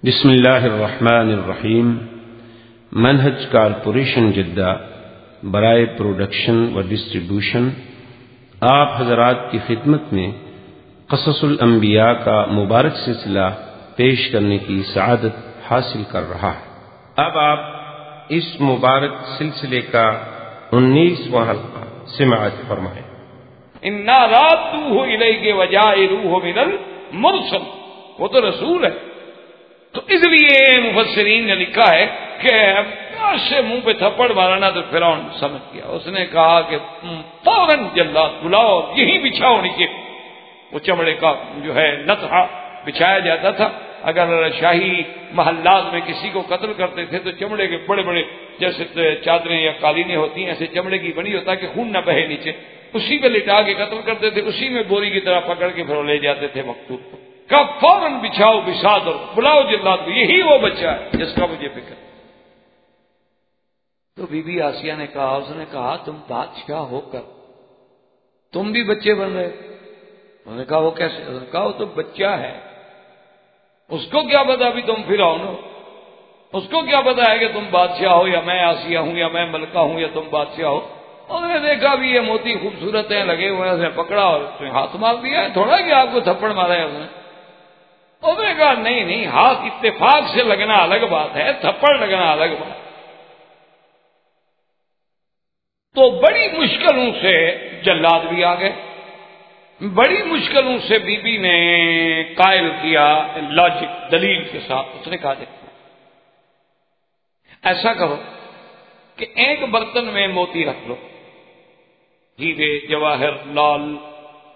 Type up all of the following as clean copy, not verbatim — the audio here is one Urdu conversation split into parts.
بسم اللہ الرحمن الرحیم۔ منہج کارپوریشن جدہ برائے پروڈکشن و ڈسٹریبیوشن آپ حضرات کی خدمت میں قصص الانبیاء کا مبارک سلسلہ پیش کرنے کی سعادت حاصل کر رہا ہے۔ اب آپ اس مبارک سلسلے کا 19واں حلقہ سماعت فرمائیں۔ اِنَّا رَادُّوهُ إِلَيْكَ وَجَاعِلُوهُ مِنَ الْمُرْسَلِينَ، وہ تو رسول ہے، تو اس لیے مفسرین نے لکھا ہے کہ سے منہ پہ تھپڑ مارنا تو فرعون سمجھ گیا۔ اس نے کہا کہ فوراً جلاد بلاؤ، یہی بچھاؤ نیچے۔ وہ چمڑے کا جو ہے نطحہ بچھایا جاتا تھا۔ اگر شاہی محلات میں کسی کو قتل کرتے تھے تو چمڑے کے بڑے بڑے جیسے چادریں یا قالینیں ہوتی ہیں، ایسے چمڑے کی بنی ہوتا کہ خون نہ بہے نیچے، اسی پہ لٹا کے قتل کرتے تھے، اسی میں بوری کی طرح پکڑ کے پھر لے جاتے تھے مقتول کو۔ کہ فوراً بچھاؤ بساد اور بلاؤ جلاد کو، یہی وہ بچہ ہے جس کا مجھے فکر۔ تو بی بی آسیہ نے کہا، اس نے کہا تم بادشاہ ہو کر تم بھی بچے بن رہے۔ انہوں نے کہا وہ کیسے؟ انہوں نے کہا وہ تو بچہ ہے، اس کو کیا پتا بھی تم فرعون ہو، اس کو کیا پتا ہے کہ تم بادشاہ ہو یا میں آسیہ ہوں یا میں ملکہ ہوں یا تم بادشاہ ہو۔ انہوں نے دیکھا بھی یہ موتی خوبصورت ہیں لگے ہوئے ہیں، اس نے پکڑا اور اس نے ہاتھ مار دیا ہے، تھوڑا کہ آپ کو تھپڑ مارا ہے اس نے۔ انہوں نے کہا نہیں، ہاتھ اتفاق سے لگنا الگ بات ہے، تھپڑ لگنا الگ بات۔ تو بڑی مشکلوں سے جلاد بھی آ گئے، بڑی مشکلوں سے بی بی نے قائل کیا لاجک دلیل کے ساتھ۔ اس نے کہا دیکھو ایسا کرو کہ ایک برتن میں موتی رکھ لو، ہیرے جواہر لال،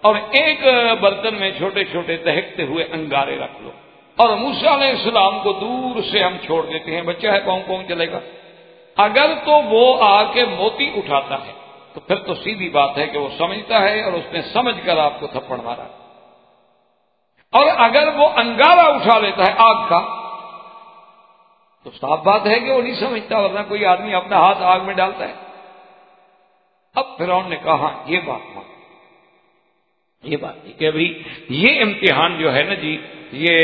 اور ایک برتن میں چھوٹے چھوٹے دہکتے ہوئے انگارے رکھ لو، اور موسیٰ علیہ السلام کو دور سے ہم چھوڑ دیتے ہیں، بچہ ہے پاؤں پاؤں چلے گا۔ اگر تو وہ آ کے موتی اٹھاتا ہے تو پھر تو سیدھی بات ہے کہ وہ سمجھتا ہے اور اس نے سمجھ کر آپ کو تھپڑ مارا، اور اگر وہ انگارہ اٹھا لیتا ہے آگ کا تو صاف بات ہے کہ وہ نہیں سمجھتا، ورنہ کوئی آدمی اپنا ہاتھ آگ میں ڈالتا ہے۔ اب فرعون نے کہا یہ بات مان، یہ بات کہ ابھی یہ امتحان جو ہے نا جی، یہ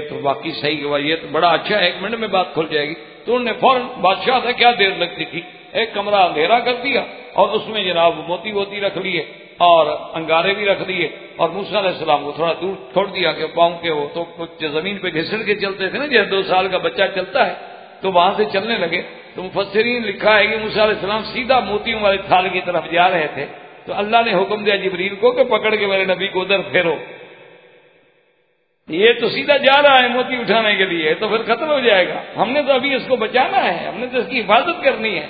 تو واقعی صحیح ہوا، یہ تو بڑا اچھا ہے، 1 منٹ میں بات کھل جائے گی۔ تو انہوں نے فوراً، بادشاہ تھا کیا دیر لگتی تھی، ایک کمرہ اندھیرا کر دیا اور اس میں جناب موتی ووتی رکھ لیے اور انگارے بھی رکھ دیے، اور موسیٰ علیہ السلام کو تھوڑا دور چھوڑ دیا کہ پاؤں کے وہ تو کچھ زمین پہ گھسڑ کے چلتے تھے نا، جیسے 2 سال کا بچہ چلتا ہے، تو وہاں سے چلنے لگے۔ تو مفسرین لکھا ہے کہ موسیٰ علیہ السلام سیدھا موتیوں والے تھال کی طرف جا رہے تھے، تو اللہ نے حکم دیا جبریل کو کہ پکڑ کے میرے نبی کو ادھر پھیرو، یہ تو سیدھا جا رہا ہے موتی اٹھانے کے لیے، تو پھر ختم ہو جائے گا، ہم نے تو ابھی اس کو بچانا ہے، ہم نے تو اس کی حفاظت کرنی ہے۔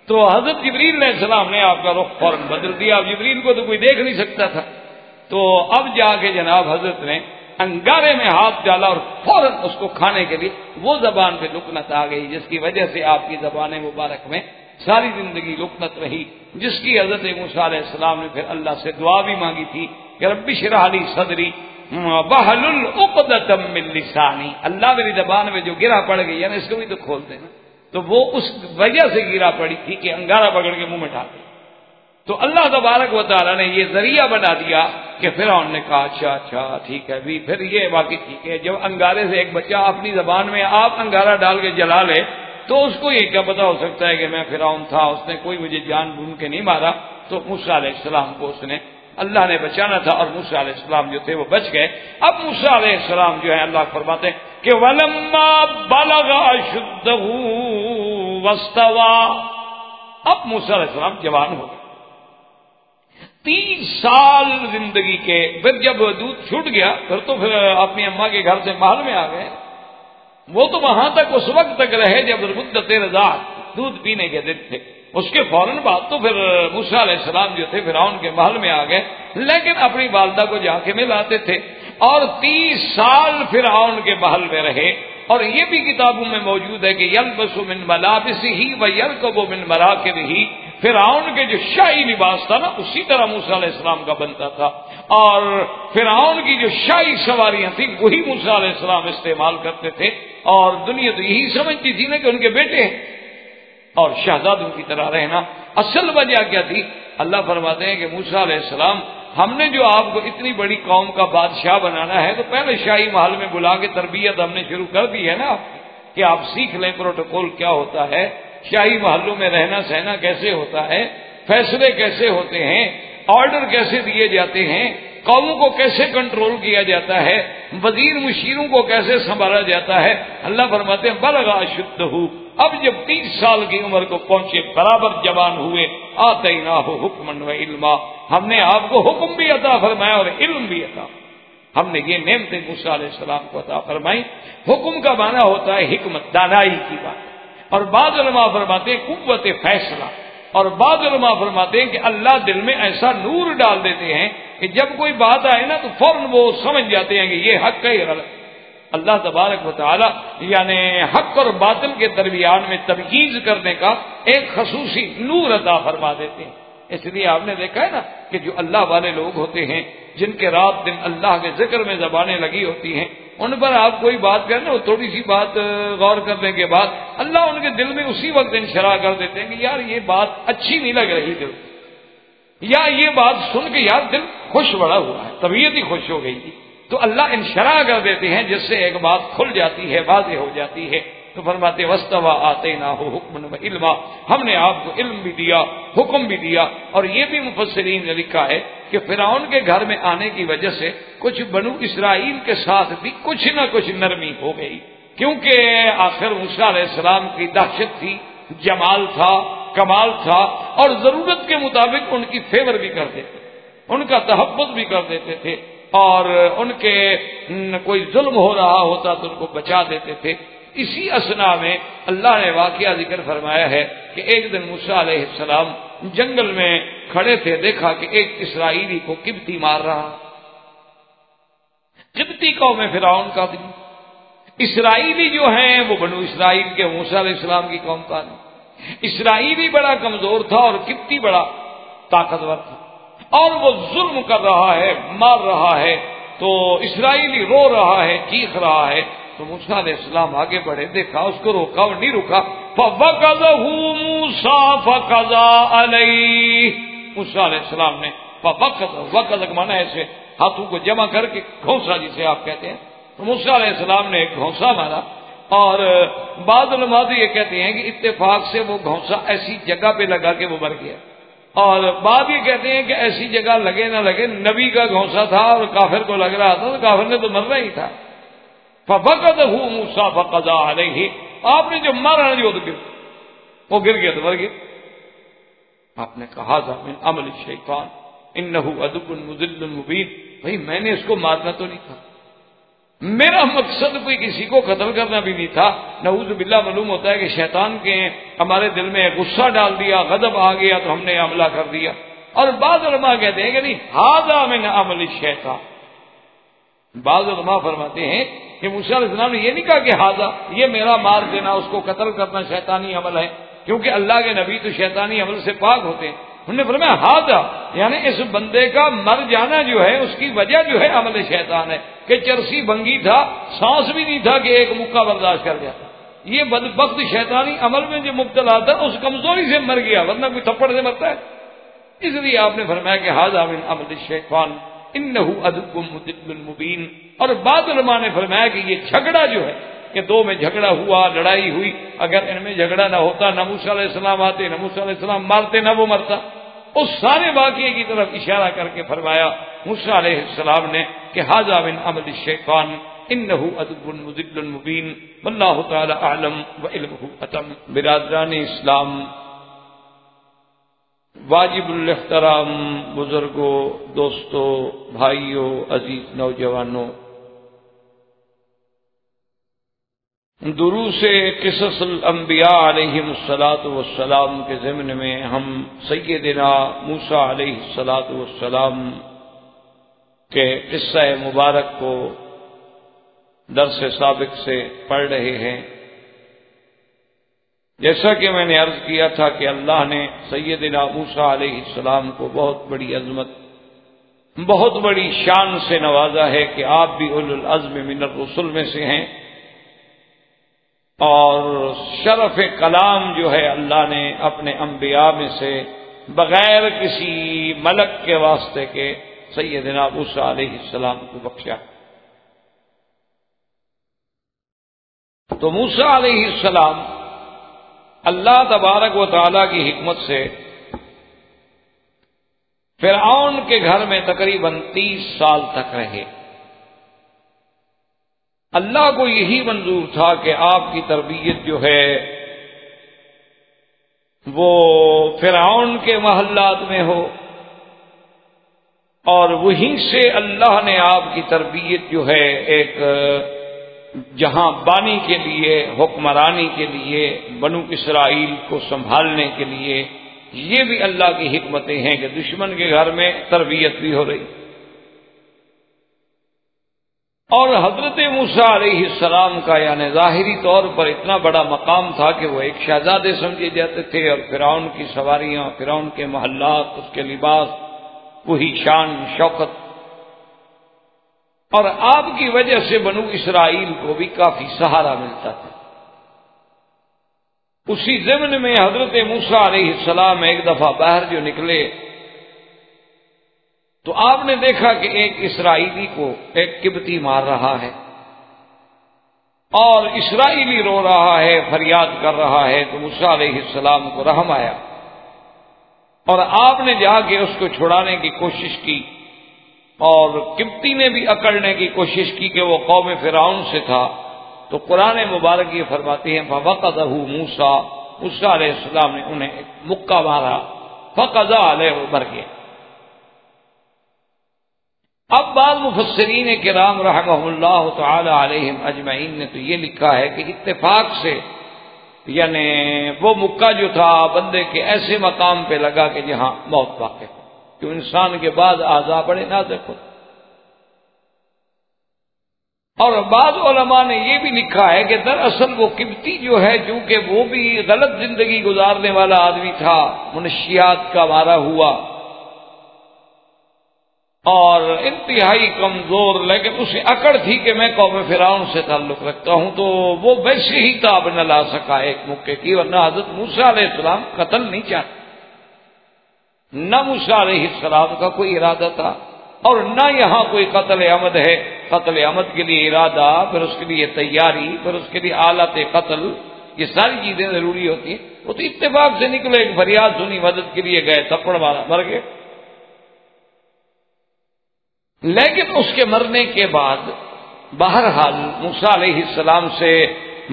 تو حضرت جبریل علیہ السلام نے آپ کا رخ فوراً بدل دیا، اب جبریل کو تو کوئی دیکھ نہیں سکتا تھا۔ تو اب جا کے جناب حضرت نے انگارے میں ہاتھ ڈالا اور فوراً اس کو کھانے کے لیے وہ زبان پہ لکنت آ گئی، جس کی وجہ سے آپ کی زبان مبارک میں ساری زندگی لکنت رہی، جس کی حضرت موسیٰ علیہ السلام نے پھر اللہ سے دعا بھی مانگی تھی کہ رب اشرح لی صدری واحلل عقدۃ من لسانی، اللہ میری زبان میں جو گرہ پڑ گئی ہے نا، اس کو بھی تو کھول دینا۔ تو وہ اس وجہ سے گرہ پڑی تھی کہ انگارہ پکڑ کے منہ میں ڈال دیا۔ تو اللہ تبارک و تعالیٰ نے یہ ذریعہ بنا دیا کہ فرعون نے کہا اچھا ٹھیک ہے بھی، پھر یہ واقعی ٹھیک ہے، جب انگارے سے ایک بچہ اپنی زبان میں آپ انگارہ ڈال کے جلا لے تو اس کو یہ کیا پتا ہو سکتا ہے کہ میں فرعون تھا، اس نے کوئی مجھے جان بوجھ کے نہیں مارا۔ تو موسیٰ علیہ السلام کو اس نے اللہ نے بچانا تھا، اور موسیٰ علیہ السلام جو تھے وہ بچ گئے۔ اب موسیٰ علیہ السلام جو ہے اللہ فرماتے ہیں کہ وَلَمَّا بَلَغَ أَشُدَّهُ وَاسْتَوَى، اب موسیٰ علیہ السلام جوان ہو گئے، 30 سال زندگی کے، پھر جب دودھ چھوٹ گیا پھر اپنی اماں کے گھر سے محل میں آ گئے۔ وہ تو وہاں تک اس وقت تک رہے جب مدت رضاعت، دودھ پینے کے دن تھے، اس کے فوراً بعد تو پھر موسیٰ علیہ السلام جو تھے فرعون کے محل میں آ گئے، لیکن اپنی والدہ کو جا کے ملاتے تھے، اور 30 سال فرعون کے محل میں رہے۔ اور یہ بھی کتابوں میں موجود ہے کہ یلبس من ملابسہ ویرکب من مراکبہ، فرعون کے جو شاہی لباس تھا نا اسی طرح موسیٰ علیہ السلام کا بنتا تھا، اور فرعون کی جو شاہی سواریاں تھیں وہی موسیٰ علیہ السلام استعمال کرتے تھے، اور دنیا تو یہی سمجھتی تھی نا کہ ان کے بیٹے ہیں، اور شہزادوں کی طرح رہنا۔ اصل وجہ کیا تھی؟ اللہ فرماتے ہیں کہ موسیٰ علیہ السلام ہم نے جو آپ کو اتنی بڑی قوم کا بادشاہ بنانا ہے تو پہلے شاہی محل میں بلا کے تربیت ہم نے شروع کر دی ہے نا کہ آپ سیکھ لیں پروٹوکول کیا ہوتا ہے، شاہی محلوں میں رہنا سہنا کیسے ہوتا ہے، فیصلے کیسے ہوتے ہیں، آرڈر کیسے دیے جاتے ہیں، قوموں کو کیسے کنٹرول کیا جاتا ہے، وزیر مشیروں کو کیسے سنبھالا جاتا ہے۔ اللہ فرماتے ہیں بلغ اشدہ، اب جب 30 سال کی عمر کو پہنچے، برابر جوان ہوئے، آتیناہ حکما و علما، ہم نے آپ کو حکم بھی عطا فرمایا اور علم بھی عطا، ہم نے یہ نعمتیں موسیٰ علیہ السلام کو عطا فرمائی۔ حکم کا معنی ہوتا ہے حکمت، دانائی کی بات، اور بعض علماء فرماتے ہیں قوت فیصلہ، اور بعض علماء فرماتے ہیں کہ اللہ دل میں ایسا نور ڈال دیتے ہیں کہ جب کوئی بات آئے نا تو فوراً وہ سمجھ جاتے ہیں کہ یہ حق ہے یہ غلط۔ اللہ تبارک و تعالی یعنی حق اور باطل کے درمیان میں تمییز کرنے کا ایک خصوصی نور عطا فرما دیتے ہیں۔ اس لیے آپ نے دیکھا ہے نا کہ جو اللہ والے لوگ ہوتے ہیں، جن کے رات دن اللہ کے ذکر میں زبانیں لگی ہوتی ہیں، ان پر آپ کوئی بات کریں وہ تھوڑی سی بات غور کرنے کے بعد اللہ ان کے دل میں اسی وقت انشراح کر دیتے ہیں کہ یار یہ بات اچھی نہیں لگ رہی دل، یا یہ بات سن کے یار دل خوش بڑا ہوا ہے، طبیعت ہی خوش ہو گئی تھی، تو اللہ انشراح کر دیتے ہیں جس سے ایک بات کھل جاتی ہے، واضح ہو جاتی ہے۔ تو فرماتے واستوى آتیناہ حکما و علما، ہم نے آپ کو علم بھی دیا، حکم بھی دیا۔ اور یہ بھی مفسرین نے لکھا ہے کہ فرعون کے گھر میں آنے کی وجہ سے کچھ بنو اسرائیل کے ساتھ بھی کچھ نہ کچھ نرمی ہو گئی، کیونکہ آخر موسیٰ علیہ السلام کی دہشت تھی، جمال تھا، کمال تھا، اور ضرورت کے مطابق ان کی فیور بھی کر دیتے، ان کا تحفظ بھی کر دیتے تھے، اور ان کے کوئی ظلم ہو رہا ہوتا تو ان کو بچا دیتے تھے۔ اسی اثنا میں اللہ نے واقعہ ذکر فرمایا ہے کہ ایک دن موسیٰ علیہ السلام جنگل میں کھڑے تھے، دیکھا کہ ایک اسرائیلی کو قبطی مار رہا، قبطی قوم فرعون کا بھی، اسرائیلی جو ہیں وہ بنو اسرائیل کے، موسیٰ علیہ السلام کی قوم کا نہیں۔ اسرائیلی بڑا کمزور تھا اور قبطی بڑا طاقتور تھا، اور وہ ظلم کر رہا ہے، مار رہا ہے، تو اسرائیلی رو رہا ہے، چیخ رہا ہے، تو موسیٰ علیہ السلام آگے بڑھے، دیکھا اس کو، روکا اور نہیں رکا، فَوَقَذَهُ مُوسَىٰ فَقَضَىٰ عَلَيْهِ، موسیٰ علیہ السلام نے وقت مانا ایسے ہاتھوں کو جمع کر کے گھونسا جسے آپ کہتے ہیں، تو موسیٰ علیہ السلام نے ایک گھونسا مارا، اور بعض علماء یہ کہتے ہیں کہ اتفاق سے وہ گھونسا ایسی جگہ پہ لگا کہ وہ مر گیا، اور بعض یہ کہتے ہیں کہ ایسی جگہ لگے نہ لگے، نبی کا گھونسا تھا اور کافر کو لگ رہا تھا تو کافر نے تو مرنا ہی تھا۔ فَفَقَدَهُ مُوسَىٰ فَقَضَىٰ عَلَيْهِ، آپ نے جو مارا جو وہ گر گیا تو مر گیا۔ آپ نے کہا تھا من عمل الشیطان انه عدو مضل مبین، بھائی میں نے اس کو مارنا تو نہیں تھا، میرا مقصد کوئی کسی کو قتل کرنا بھی نہیں تھا۔ نعوذ باللہ، معلوم ہوتا ہے کہ شیطان کے ہمارے دل میں غصہ ڈال دیا، غضب آ گیا تو ہم نے حملہ کر دیا۔ اور بعض علماء کہتے ہیں کہ نہیں، ھذا من عمل الشیطان، بعض علماء فرماتے ہیں کہ موسیٰ علیہ السلام نے یہ نہیں کہا کہ ھذا، یہ میرا مار دینا، اس کو قتل کرنا شیطانی عمل ہے، کیونکہ اللہ کے نبی تو شیطانی عمل سے پاک ہوتے ہیں۔ انہوں نے فرمایا ھذا، یعنی اس بندے کا مر جانا جو ہے اس کی وجہ جو ہے عمل شیطان ہے، کہ چرسی بھنگی تھا، سانس بھی نہیں تھا کہ ایک مکہ برداشت کر جاتا، یہ بدبخت شیطانی عمل میں جو مبتلا تھا اس کمزوری سے مر گیا، ورنہ کوئی تھپڑ سے مرتا ہے۔ اس لیے آپ نے فرمایا کہ ھذا من عمل الشیطان انه عدو مضل مبین۔ اور بعض علماء نے فرمایا کہ یہ جھگڑا جو ہے کہ دو میں جھگڑا ہوا، لڑائی ہوئی، اگر ان میں جھگڑا نہ ہوتا نہ موسیٰ علیہ السلام آتے، نہ موسیٰ علیہ السلام مارتے، نہ وہ مرتا۔ اس سارے واقعے کی طرف اشارہ کر کے فرمایا موسیٰ علیہ السلام نے کہ ھذا من عمل الشیطان انه عدو مضل مبین، واللہ تعالی اعلم وعلمہ اتم۔ برادران اسلام، واجب الاحترام بزرگوں، دوستوں، بھائیوں، عزیز نوجوانوں، دروس قصص الانبیاء علیہم الصلاۃ والسلام کے ضمن میں ہم سیدنا موسیٰ علیہ الصلاۃ والسلام کے قصہ مبارک کو درس سابق سے پڑھ رہے ہیں۔ جیسا کہ میں نے عرض کیا تھا کہ اللہ نے سیدنا موسیٰ علیہ السلام کو بہت بڑی عظمت، بہت بڑی شان سے نوازا ہے کہ آپ بھی اولو العزم من الرسل میں سے ہیں، اور شرف کلام جو ہے اللہ نے اپنے انبیاء میں سے بغیر کسی ملک کے واسطے کے سیدنا موسیٰ علیہ السلام کو بخشا۔ تو موسیٰ علیہ السلام اللہ تبارک و تعالی کی حکمت سے فرعون کے گھر میں تقریباً 30 سال تک رہے۔ اللہ کو یہی منظور تھا کہ آپ کی تربیت جو ہے وہ فرعون کے محلات میں ہو، اور وہیں سے اللہ نے آپ کی تربیت جو ہے ایک جہاں بانی کے لیے، حکمرانی کے لیے، بنو اسرائیل کو سنبھالنے کے لیے، یہ بھی اللہ کی حکمتیں ہیں کہ دشمن کے گھر میں تربیت بھی ہو رہی۔ اور حضرت موسیٰ علیہ السلام کا یعنی ظاہری طور پر اتنا بڑا مقام تھا کہ وہ ایک شہزادے سمجھے جاتے تھے، اور فرعون کی سواریاں، فرعون کے محلات، اس کے لباس، وہی شان شوکت، اور آپ کی وجہ سے بنو اسرائیل کو بھی کافی سہارا ملتا تھا۔ اسی ضمن میں حضرت موسیٰ علیہ السلام ایک دفعہ باہر جو نکلے تو آپ نے دیکھا کہ ایک اسرائیلی کو ایک قبطی مار رہا ہے، اور اسرائیلی رو رہا ہے، فریاد کر رہا ہے۔ تو موسیٰ علیہ السلام کو رحم آیا، اور آپ نے جا کے اس کو چھڑانے کی کوشش کی، اور قبطی نے بھی اکڑنے کی کوشش کی کہ وہ قوم فرعون سے تھا۔ تو قرآن مبارک یہ فرماتی ہیں فَفَقَدَهُ مُوسَىٰ، موسیٰ علیہ السلام نے انہیں ایک مکہ مارا، فَقَضَىٰ عَلَيْهِ، وہ مر گئے۔ اب بعض مفسرین کرام رحمہ اللہ تعالی علیہم اجمعین نے تو یہ لکھا ہے کہ اتفاق سے یعنی وہ مکہ جو تھا بندے کے ایسے مقام پہ لگا کہ جہاں موت واقع ہو، کہ انسان کے بعد اعضاء بڑے نازک ہوتے۔ اور بعض علماء نے یہ بھی لکھا ہے کہ دراصل وہ قبطی جو ہے چونکہ وہ بھی غلط زندگی گزارنے والا آدمی تھا، منشیات کا مارا ہوا اور انتہائی کمزور، لیکن اسے اکڑ تھی کہ میں قوم فرعون سے تعلق رکھتا ہوں، تو وہ ویسے ہی تاب نہ لا سکا ایک موقع کی، ورنہ حضرت موسیٰ علیہ السلام قتل نہیں چاہتے، نہ موسیٰ علیہ السلام کا کوئی ارادہ تھا، اور نہ یہاں کوئی قتل عمد ہے۔ قتل عمد کے لیے ارادہ، پھر اس کے لیے تیاری، پھر اس کے لیے آلات قتل، یہ ساری چیزیں ضروری ہوتی ہیں۔ وہ تو اتفاق سے نکلے، ایک فریاد سنی، مدد کے لیے گئے، تھپڑ مارا، مر گئے۔ لیکن اس کے مرنے کے بعد بہرحال موسیٰ علیہ السلام سے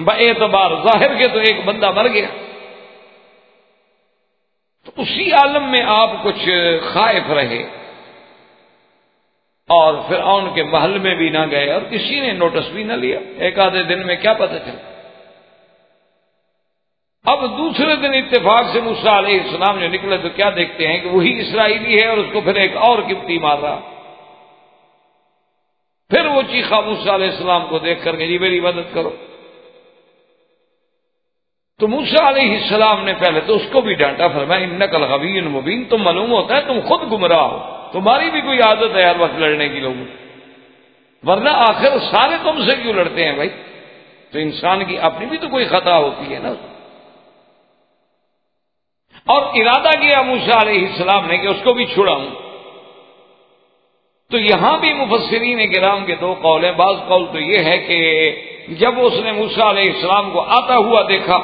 باعتبار ظاہر کے تو ایک بندہ مر گیا، تو اسی عالم میں آپ کچھ خائف رہے، اور فرعون کے محل میں بھی نہ گئے، اور کسی نے نوٹس بھی نہ لیا، ایک آدھے دن میں کیا پتہ چلا۔ اب دوسرے دن اتفاق سے موسیٰ علیہ السلام جو نکلے تو کیا دیکھتے ہیں کہ وہی اسرائیلی ہے، اور اس کو پھر ایک اور قبطی مار رہا۔ پھر وہ چیخا موسیٰ علیہ السلام کو دیکھ کر کہ جی میری مدد کرو۔ تو موسیٰ علیہ السلام نے پہلے تو اس کو بھی ڈانٹا، فرمایا انک الغوی المبین، تم معلوم ہوتا ہے تم خود گمراہ ہو، تمہاری بھی کوئی عادت ہے ہر وقت لڑنے کی لوگوں، ورنہ آخر سارے تم سے کیوں لڑتے ہیں بھائی؟ تو انسان کی اپنی بھی تو کوئی خطا ہوتی ہے نا۔ اور ارادہ کیا موسیٰ علیہ السلام نے کہ اس کو بھی چھڑاؤں۔ تو یہاں بھی مفسرین کرام کے دو قول ہیں۔ بعض قول تو یہ ہے کہ جب اس نے موسیٰ علیہ السلام کو آتا ہوا دیکھا،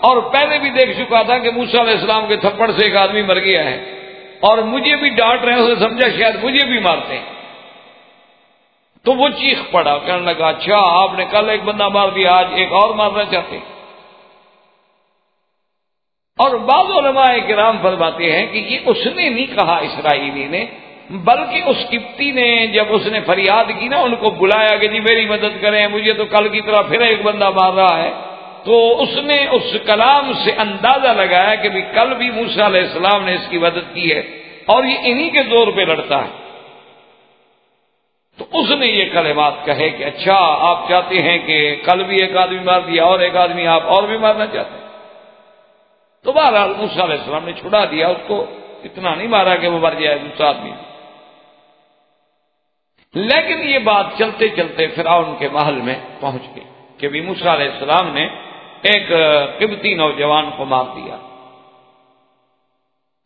اور پہلے بھی دیکھ چکا تھا کہ موسیٰ علیہ السلام کے تھپڑ سے ایک آدمی مر گیا ہے، اور مجھے بھی ڈانٹ رہے ہیں، اسے سمجھا شاید مجھے بھی مارتے ہیں، تو وہ چیخ پڑا، کہنے لگا اچھا آپ نے کل ایک بندہ مار دیا، آج ایک اور مارنا چاہتے ہیں۔ اور بعض علماء کرام فرماتے ہیں کہ یہ اس نے نہیں کہا اسرائیلی نے، بلکہ اس قبطی نے جب اس نے فریاد کی نا، ان کو بلایا کہ جی میری مدد کریں، مجھے تو کل کی طرح پھر ایک بندہ مار رہا ہے، تو اس نے اس کلام سے اندازہ لگایا کہ بھی کل بھی موسیٰ علیہ السلام نے اس کی مدد کی ہے، اور یہ انہی کے زور پہ لڑتا ہے۔ تو اس نے یہ کلمات کہے کہ اچھا آپ چاہتے ہیں کہ کل بھی ایک آدمی مار دیا، اور ایک آدمی آپ اور بھی مارنا چاہتے ہیں۔ تو بہرحال موسیٰ علیہ السلام نے چھڑا دیا اس کو، اتنا نہیں مارا کہ وہ مر جائے دوسرا آدمی۔ لیکن یہ بات چلتے چلتے فرعون کے محل میں پہنچ گئی کہ بھی موسیٰ علیہ السلام نے ایک قبطی نوجوان کو مار دیا،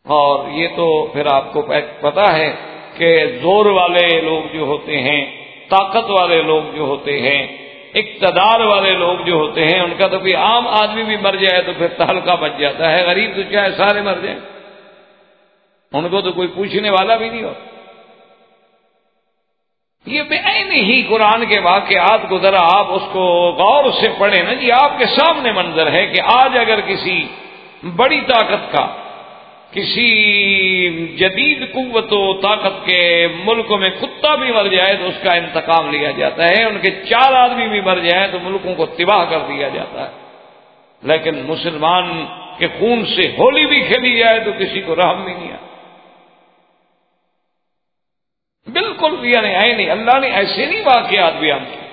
اور یہ تو پھر آپ کو پتا ہے کہ زور والے لوگ جو ہوتے ہیں، طاقت والے لوگ جو ہوتے ہیں، اقتدار والے لوگ جو ہوتے ہیں، ان کا تو کوئی عام آدمی بھی مر جائے تو پھر تہلکہ بچ جاتا ہے، غریب تو چاہے سارے مر جائیں، ان کو تو کوئی پوچھنے والا بھی نہیں ہوتا۔ یہ بے عین ہی قرآن کے واقعات کو ذرا آپ اس کو غور سے پڑھیں نا جی، آپ کے سامنے منظر ہے کہ آج اگر کسی بڑی طاقت کا، کسی جدید قوت و طاقت کے ملک میں کتا بھی مر جائے تو اس کا انتقام لیا جاتا ہے، ان کے 4 آدمی بھی مر جائیں تو ملکوں کو تباہ کر دیا جاتا ہے، لیکن مسلمان کے خون سے ہولی بھی کھیلی جائے تو کسی کو رحم بھی نہیں آتا۔ بالکل یعنی نہیں، اللہ نے ایسے نہیں واقعات بیان کیے۔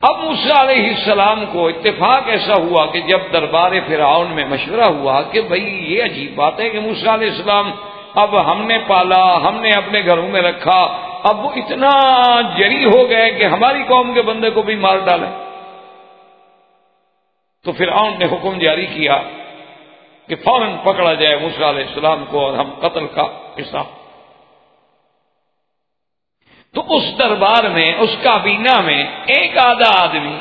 اب موسیٰ علیہ السلام کو اتفاق ایسا ہوا کہ جب دربار فرعون میں مشورہ ہوا کہ بھئی یہ عجیب بات ہے کہ موسیٰ علیہ السلام اب ہم نے پالا، ہم نے اپنے گھروں میں رکھا، اب وہ اتنا جری ہو گئے کہ ہماری قوم کے بندے کو بھی مار ڈالیں۔ تو فرعون نے حکم جاری کیا کہ فوراً پکڑا جائے موسیٰ علیہ السلام کو اور ہم قتل کا حساب۔ تو اس دربار میں، اس کابینہ میں ایک آدھا آدمی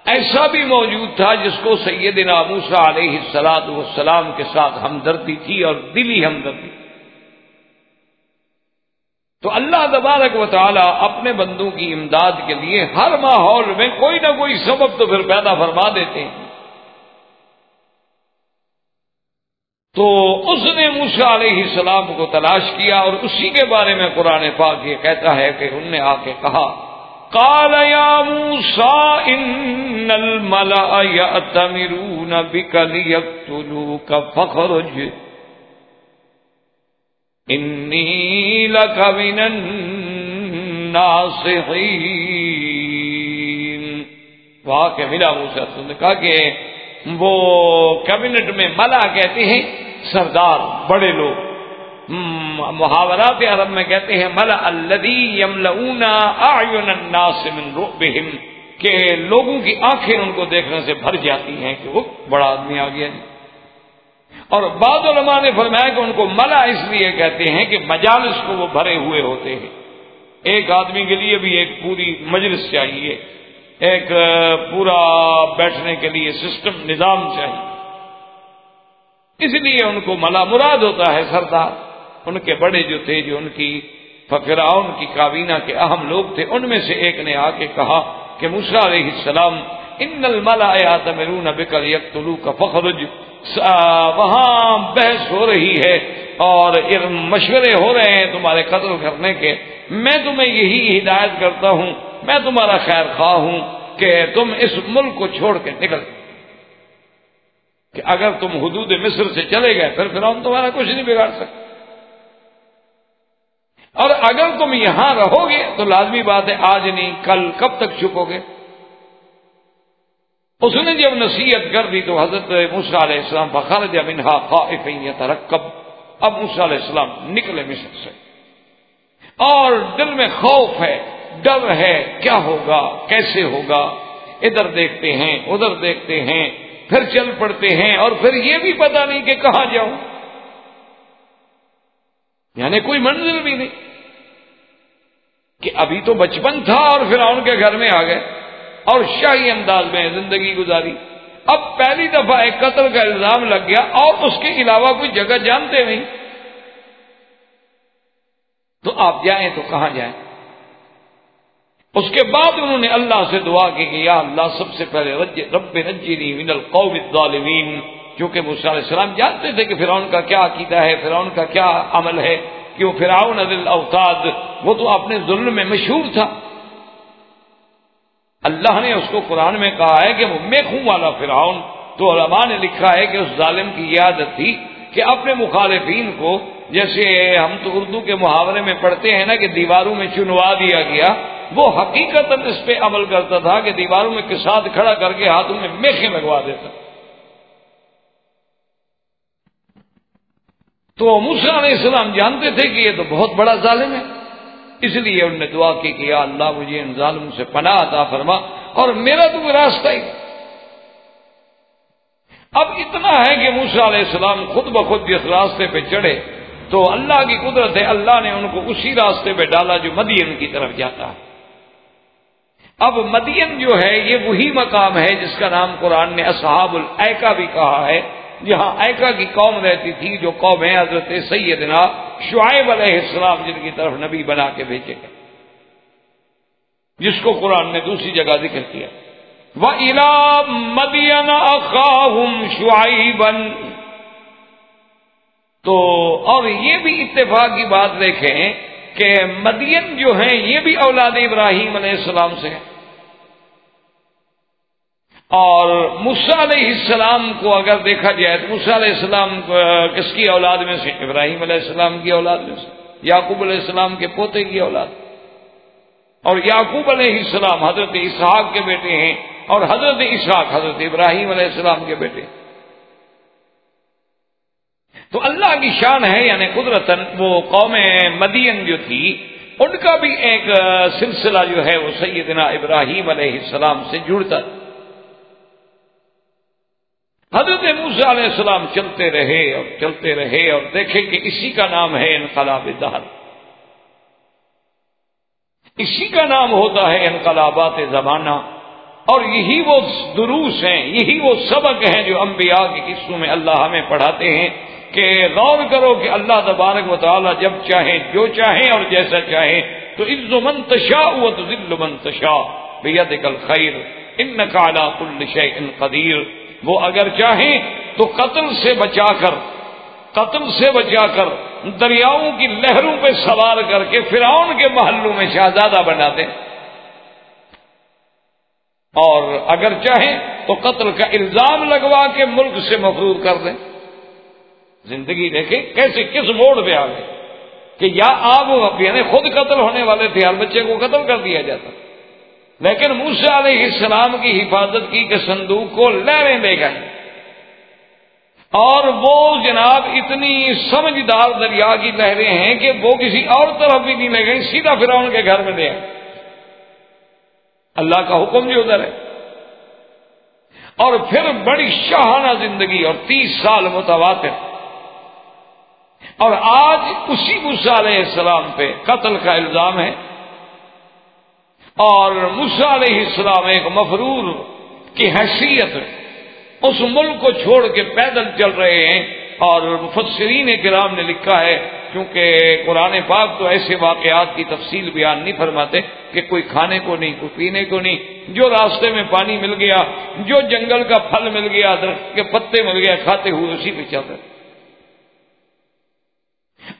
ایسا بھی موجود تھا جس کو سیدنا موسیٰ علیہ السلام کے ساتھ ہمدردی تھی اور دلی ہمدردی۔ تو اللہ تبارک و تعالی اپنے بندوں کی امداد کے لیے ہر ماحول میں کوئی نہ کوئی سبب تو پھر پیدا فرما دیتے ہیں۔ تو اس نے موسیٰ علیہ السلام کو تلاش کیا اور اسی کے بارے میں قرآن پاک یہ کہتا ہے کہ انہوں نے آ کے کہا، قال یا موسیٰ ان الملأ یأتمرون بک لیقتلوک فاخرج انی لک من الناصحین۔ وہاں کے ملا موسیٰ نے کہا کہ وہ کیبنٹ میں ملا کہتے ہیں سردار، بڑے لوگ، محاورات عرب میں کہتے ہیں ملا الذی یملؤون اعین الناس من رعبہم، کہ لوگوں کی آنکھیں ان کو دیکھنے سے بھر جاتی ہیں کہ وہ بڑا آدمی آ گیا۔ اور بعض علماء نے فرمایا کہ ان کو ملا اس لیے کہتے ہیں کہ مجالس کو وہ بھرے ہوئے ہوتے ہیں، ایک آدمی کے لیے بھی ایک پوری مجلس چاہیے، ایک پورا بیٹھنے کے لیے سسٹم، نظام چاہیے، اس لیے ان کو ملا مراد ہوتا ہے سردار۔ ان کے بڑے جو تھے، جو ان کی فرعون کی کابینہ کے اہم لوگ تھے، ان میں سے ایک نے آ کے کہا کہ موسیٰ علیہ السلام ان الملأ یأتمرون بک لیقتلوک فاخرج، وہاں بحث ہو رہی ہے اور مشورے ہو رہے ہیں تمہارے قتل کرنے کے، میں تمہیں یہی ہدایت کرتا ہوں، میں تمہارا خیر خواہ ہوں کہ تم اس ملک کو چھوڑ کے نکل، کہ اگر تم حدود مصر سے چلے گئے پھر فرعون تمہارا کچھ نہیں بگاڑ سکتا، اور اگر تم یہاں رہو گے تو لازمی بات ہے آج نہیں کل کب تک چھپو گے۔ اس نے جب نصیحت کر دی تو حضرت موسیٰ علیہ السلام فخرج منہا خائفا یترقب، اب موسیٰ علیہ السلام نکلے مصر سے اور دل میں خوف ہے، ڈر ہے، کیا ہوگا، کیسے ہوگا، ادھر دیکھتے ہیں ادھر دیکھتے ہیں، پھر چل پڑتے ہیں اور پھر یہ بھی پتہ نہیں کہ کہاں جاؤں، یعنی کوئی منزل بھی نہیں، کہ ابھی تو بچپن تھا اور فرعون کے گھر میں آ گئے اور شاہی انداز میں زندگی گزاری، اب پہلی دفعہ ایک قتل کا الزام لگ گیا اور اس کے علاوہ کوئی جگہ جانتے نہیں، تو آپ جائیں تو کہاں جائیں؟ اس کے بعد انہوں نے اللہ سے دعا کی کہ یا اللہ سب سے پہلے رب نجنی من القوم الظالمین، کیونکہ موسیٰ علیہ السلام جانتے تھے کہ فرعون کا کیا عقیدہ ہے، فرعون کا کیا عمل ہے، کہ وہ فرعون ذی الاوتاد، وہ تو اپنے ظلم میں مشہور تھا، اللہ نے اس کو قرآن میں کہا ہے کہ وہ میخوں والا فرعون، تو علماء نے لکھا ہے کہ اس ظالم کی یہ عادت تھی کہ اپنے مخالفین کو، جیسے ہم تو اردو کے محاورے میں پڑھتے ہیں نا کہ دیواروں میں چنوا دیا گیا، وہ حقیقتاً اس پہ عمل کرتا تھا کہ دیواروں میں کساد کھڑا کر کے ہاتھوں میں میخیں لگوا دیتا۔ تو موسیٰ علیہ السلام جانتے تھے کہ یہ تو بہت بڑا ظالم ہے، اس لیے انہوں نے دعا کی کہ یا اللہ مجھے ان ظالموں سے پناہ عطا فرما اور میرا تو کوئی راستہ ہی۔ اب اتنا ہے کہ موسیٰ علیہ السلام خود بخود جس راستے پہ چڑھے تو اللہ کی قدرت ہے، اللہ نے ان کو اسی راستے پہ ڈالا جو مدین کی طرف جاتا ہے۔ اب مدین جو ہے یہ وہی مقام ہے جس کا نام قرآن نے اصحاب الایکا بھی کہا ہے، جہاں ایکا کی قوم رہتی تھی، جو قوم ہے حضرت سیدنا شعیب علیہ السلام جن کی طرف نبی بنا کے بھیجے گئے، جس کو قرآن نے دوسری جگہ ذکر کیا، وَإِلَىٰ مَدْيَنَ أَخَاهُمْ شُعَيْبًا۔ تو اور یہ بھی اتفاق کی بات دیکھیں کہ مدین جو ہیں یہ بھی اولاد ابراہیم علیہ السلام سے ہیں، اور موسیٰ علیہ السلام کو اگر دیکھا جائے تو موسیٰ علیہ السلام کس کی اولاد میں سے؟ ابراہیم علیہ السلام کی اولاد میں سے، یعقوب علیہ السلام کے پوتے کی اولاد، اور یعقوب علیہ السلام حضرت اسحاق کے بیٹے ہیں، اور حضرت اسحاق حضرت ابراہیم علیہ السلام کے بیٹے۔ تو اللہ کی شان ہے، یعنی قدرتاً وہ قوم مدین جو تھی ان کا بھی ایک سلسلہ جو ہے وہ سیدنا ابراہیم علیہ السلام سے جڑتا۔ حضرت موسیٰ علیہ السلام چلتے رہے اور دیکھیں کہ اسی کا نام ہے انقلاب دہر، اسی کا نام ہوتا ہے انقلابات زمانہ، اور یہی وہ دروس ہیں، یہی وہ سبق ہیں جو انبیاء کے قصوں میں اللہ ہمیں پڑھاتے ہیں کہ غور کرو کہ اللہ تبارک و تعالی جب چاہیں، جو چاہیں اور جیسا چاہیں، تو عز من تشاء و تذل من تشاء بیدک الخیر انک علی کل شیء قدیر۔ وہ اگر چاہیں تو قتل سے بچا کر دریاؤں کی لہروں پہ سوار کر کے فرعون کے محلوں میں شہزادہ بنا دیں، اور اگر چاہیں تو قتل کا الزام لگوا کے ملک سے مفرور کر دیں۔ زندگی دیکھیں کیسے کس موڑ پہ آ گئے کہ یا آپ یعنی خود قتل ہونے والے تھے، ہر بچے کو قتل کر دیا جاتا، لیکن موسیٰ علیہ السلام کی حفاظت کی کہ صندوق کو لہریں لے گئے، اور وہ جناب اتنی سمجھدار دریا کی لہریں ہیں کہ وہ کسی اور طرف بھی نہیں لے گئی، سیدھا فرعون کے گھر میں لے آئے۔ اللہ کا حکم جو ادھر ہے، اور پھر بڑی شاہانہ زندگی اور 30 سال متواتر، اور آج اسی موسیٰ علیہ السلام پہ قتل کا الزام ہے، اور موسیٰ علیہ السلام ایک مفرور کی حیثیت اس ملک کو چھوڑ کے پیدل چل رہے ہیں، اور مفسرین کرام نے لکھا ہے، کیونکہ قرآن پاک تو ایسے واقعات کی تفصیل بیان نہیں فرماتے کہ کوئی کھانے کو نہیں، کوئی پینے کو نہیں، جو راستے میں پانی مل گیا، جو جنگل کا پھل مل گیا، درخت کے پتے مل گئے، کھاتے ہوئے اسی پہ چل رہے۔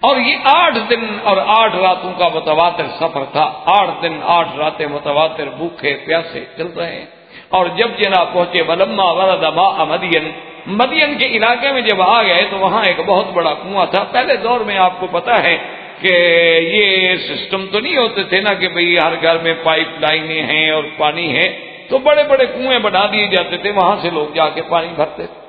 اور یہ 8 دن اور 8 راتوں کا متواتر سفر تھا، 8 دن 8 راتیں متواتر بھوکے پیاسے چل رہے ہیں، اور جب جناب پہنچے ولما ورد ماء مدین کے علاقے میں جب آ گئے تو وہاں ایک بہت بڑا کنواں تھا۔ پہلے دور میں آپ کو پتا ہے کہ یہ سسٹم تو نہیں ہوتے تھے نا کہ بھئی ہر گھر میں پائپ لائنیں ہیں اور پانی ہے، تو بڑے بڑے کنویں بنا دیے جاتے تھے، وہاں سے لوگ جا کے پانی بھرتے تھے۔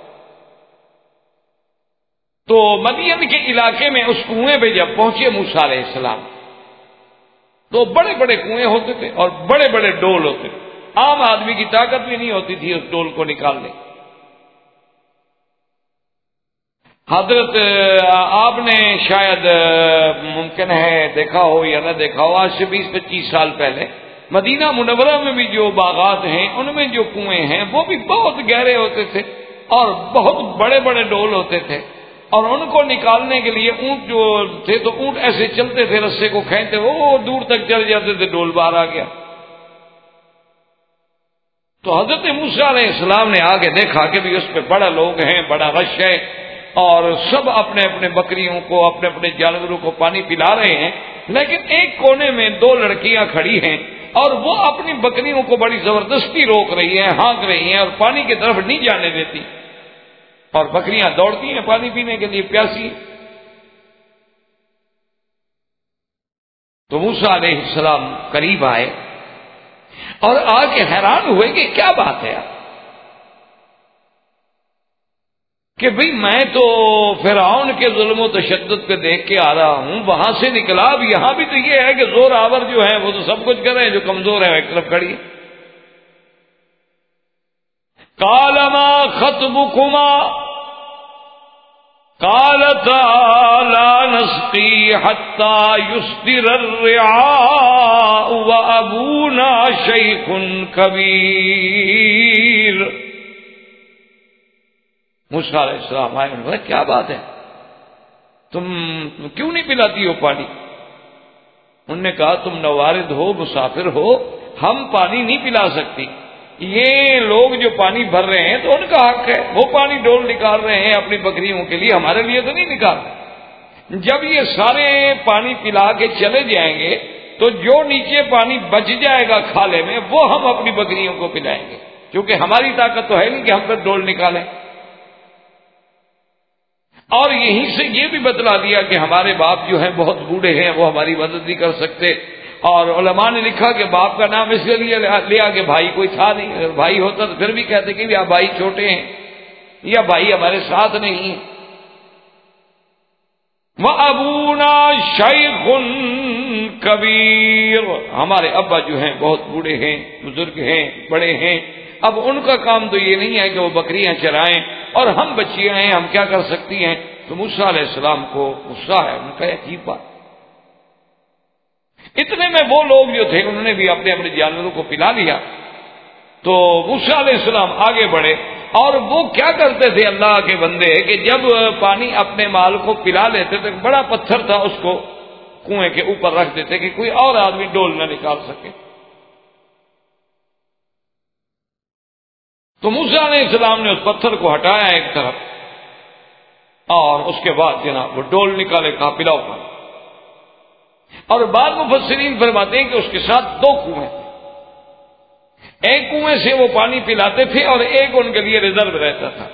تو مدین کے علاقے میں اس کنویں پہ جب پہنچے موسیٰ علیہ السلام تو بڑے بڑے کنویں ہوتے تھے اور بڑے بڑے ڈول ہوتے تھے، عام آدمی کی طاقت بھی نہیں ہوتی تھی اس ڈول کو نکالنے۔ حضرت آپ نے شاید ممکن ہے دیکھا ہو یا نہ دیکھا ہو، آج سے 20-25 سال پہلے مدینہ منورہ میں بھی جو باغات ہیں ان میں جو کنویں ہیں وہ بھی بہت گہرے ہوتے تھے اور بہت بڑے بڑے ڈول ہوتے تھے، اور ان کو نکالنے کے لیے اونٹ جو تھے تو اونٹ ایسے چلتے تھے، رسے کو کھینچتے وہ دور تک چل جاتے تھے، ڈول باہر آ گیا۔ تو حضرت موسیٰ علیہ السلام نے آگے دیکھا کہ بھی اس پہ بڑا لوگ ہیں، بڑا رش ہے، اور سب اپنے اپنے بکریوں کو، اپنے اپنے جانوروں کو پانی پلا رہے ہیں، لیکن ایک کونے میں 2 لڑکیاں کھڑی ہیں اور وہ اپنی بکریوں کو بڑی زبردستی روک رہی ہیں، ہانک رہی ہیں اور پانی کی طرف نہیں جانے دیتی، اور بکریاں دوڑتی ہیں پانی پینے کے لیے پیاسی۔ تو موسیٰ علیہ السلام قریب آئے اور آ کے حیران ہوئے کہ کیا بات ہے کہ بھئی میں تو فرعون کے ظلم و تشدد پہ دیکھ کے آ رہا ہوں، وہاں سے نکلا، اب یہاں بھی تو یہ ہے کہ زور آور جو ہے وہ تو سب کچھ کر رہے ہیں، جو کمزور ہے وہ ایک طرف کھڑی ہے۔ قال ما خطبكما، قالتا لا نسقي حتى يصدر الرعاء وأبونا شيخ كبير. موسیٰ علیہ السلام آئے، انہوں نے کہا کیا بات ہے، تم کیوں نہیں پلاتی ہو پانی؟ انہوں نے کہا تم نوارد ہو، مسافر ہو، ہم پانی نہیں پلا سکتی. یہ لوگ جو پانی بھر رہے ہیں تو ان کا حق ہے، وہ پانی ڈول نکال رہے ہیں اپنی بکریوں کے لیے، ہمارے لیے تو نہیں نکال رہے. جب یہ سارے پانی پلا کے چلے جائیں گے تو جو نیچے پانی بچ جائے گا کھالے میں وہ ہم اپنی بکریوں کو پلائیں گے، کیونکہ ہماری طاقت تو ہے نہیں کہ ہم پھر ڈول نکالیں. اور یہیں سے یہ بھی بتلا دیا کہ ہمارے باپ جو ہیں بہت بوڑھے ہیں، وہ ہماری مدد نہیں کر سکتے. اور علماء نے لکھا کہ باپ کا نام اس لیے لیا کہ بھائی کوئی تھا نہیں، اگر بھائی ہوتا تو پھر بھی کہتے کہ یا بھائی چھوٹے ہیں یا بھائی ہمارے ساتھ نہیں ہیں. وَأَبُونَا شَيْخٌ کبیر، ہمارے ابا جو ہیں بہت بوڑھے ہیں، بزرگ ہیں، بڑے ہیں. اب ان کا کام تو یہ نہیں ہے کہ وہ بکریاں چرائیں اور ہم بچیاں ہیں، ہم کیا کر سکتی ہیں. تو موسیٰ علیہ السلام کو غصہ ہے، ان کا عجیب بات. اتنے میں وہ لوگ جو تھے انہوں نے بھی اپنے اپنے جانوروں کو پلا لیا. تو موسیٰ علیہ السلام آگے بڑھے اور وہ کیا کرتے تھے اللہ کے بندے کہ جب پانی اپنے مال کو پلا لیتے تو بڑا پتھر تھا اس کو کنویں کے اوپر رکھ دیتے کہ کوئی اور آدمی ڈول نہ نکال سکے. تو موسیٰ علیہ السلام نے اس پتھر کو ہٹایا ایک طرف اور اس کے بعد جناب وہ ڈول نکالے، کہا پلاؤ پانی. اور بعض مفسرین فرماتے ہیں کہ اس کے ساتھ دو کنویں تھے، ایک کنویں سے وہ پانی پلاتے تھے اور ایک ان کے لیے ریزرو رہتا تھا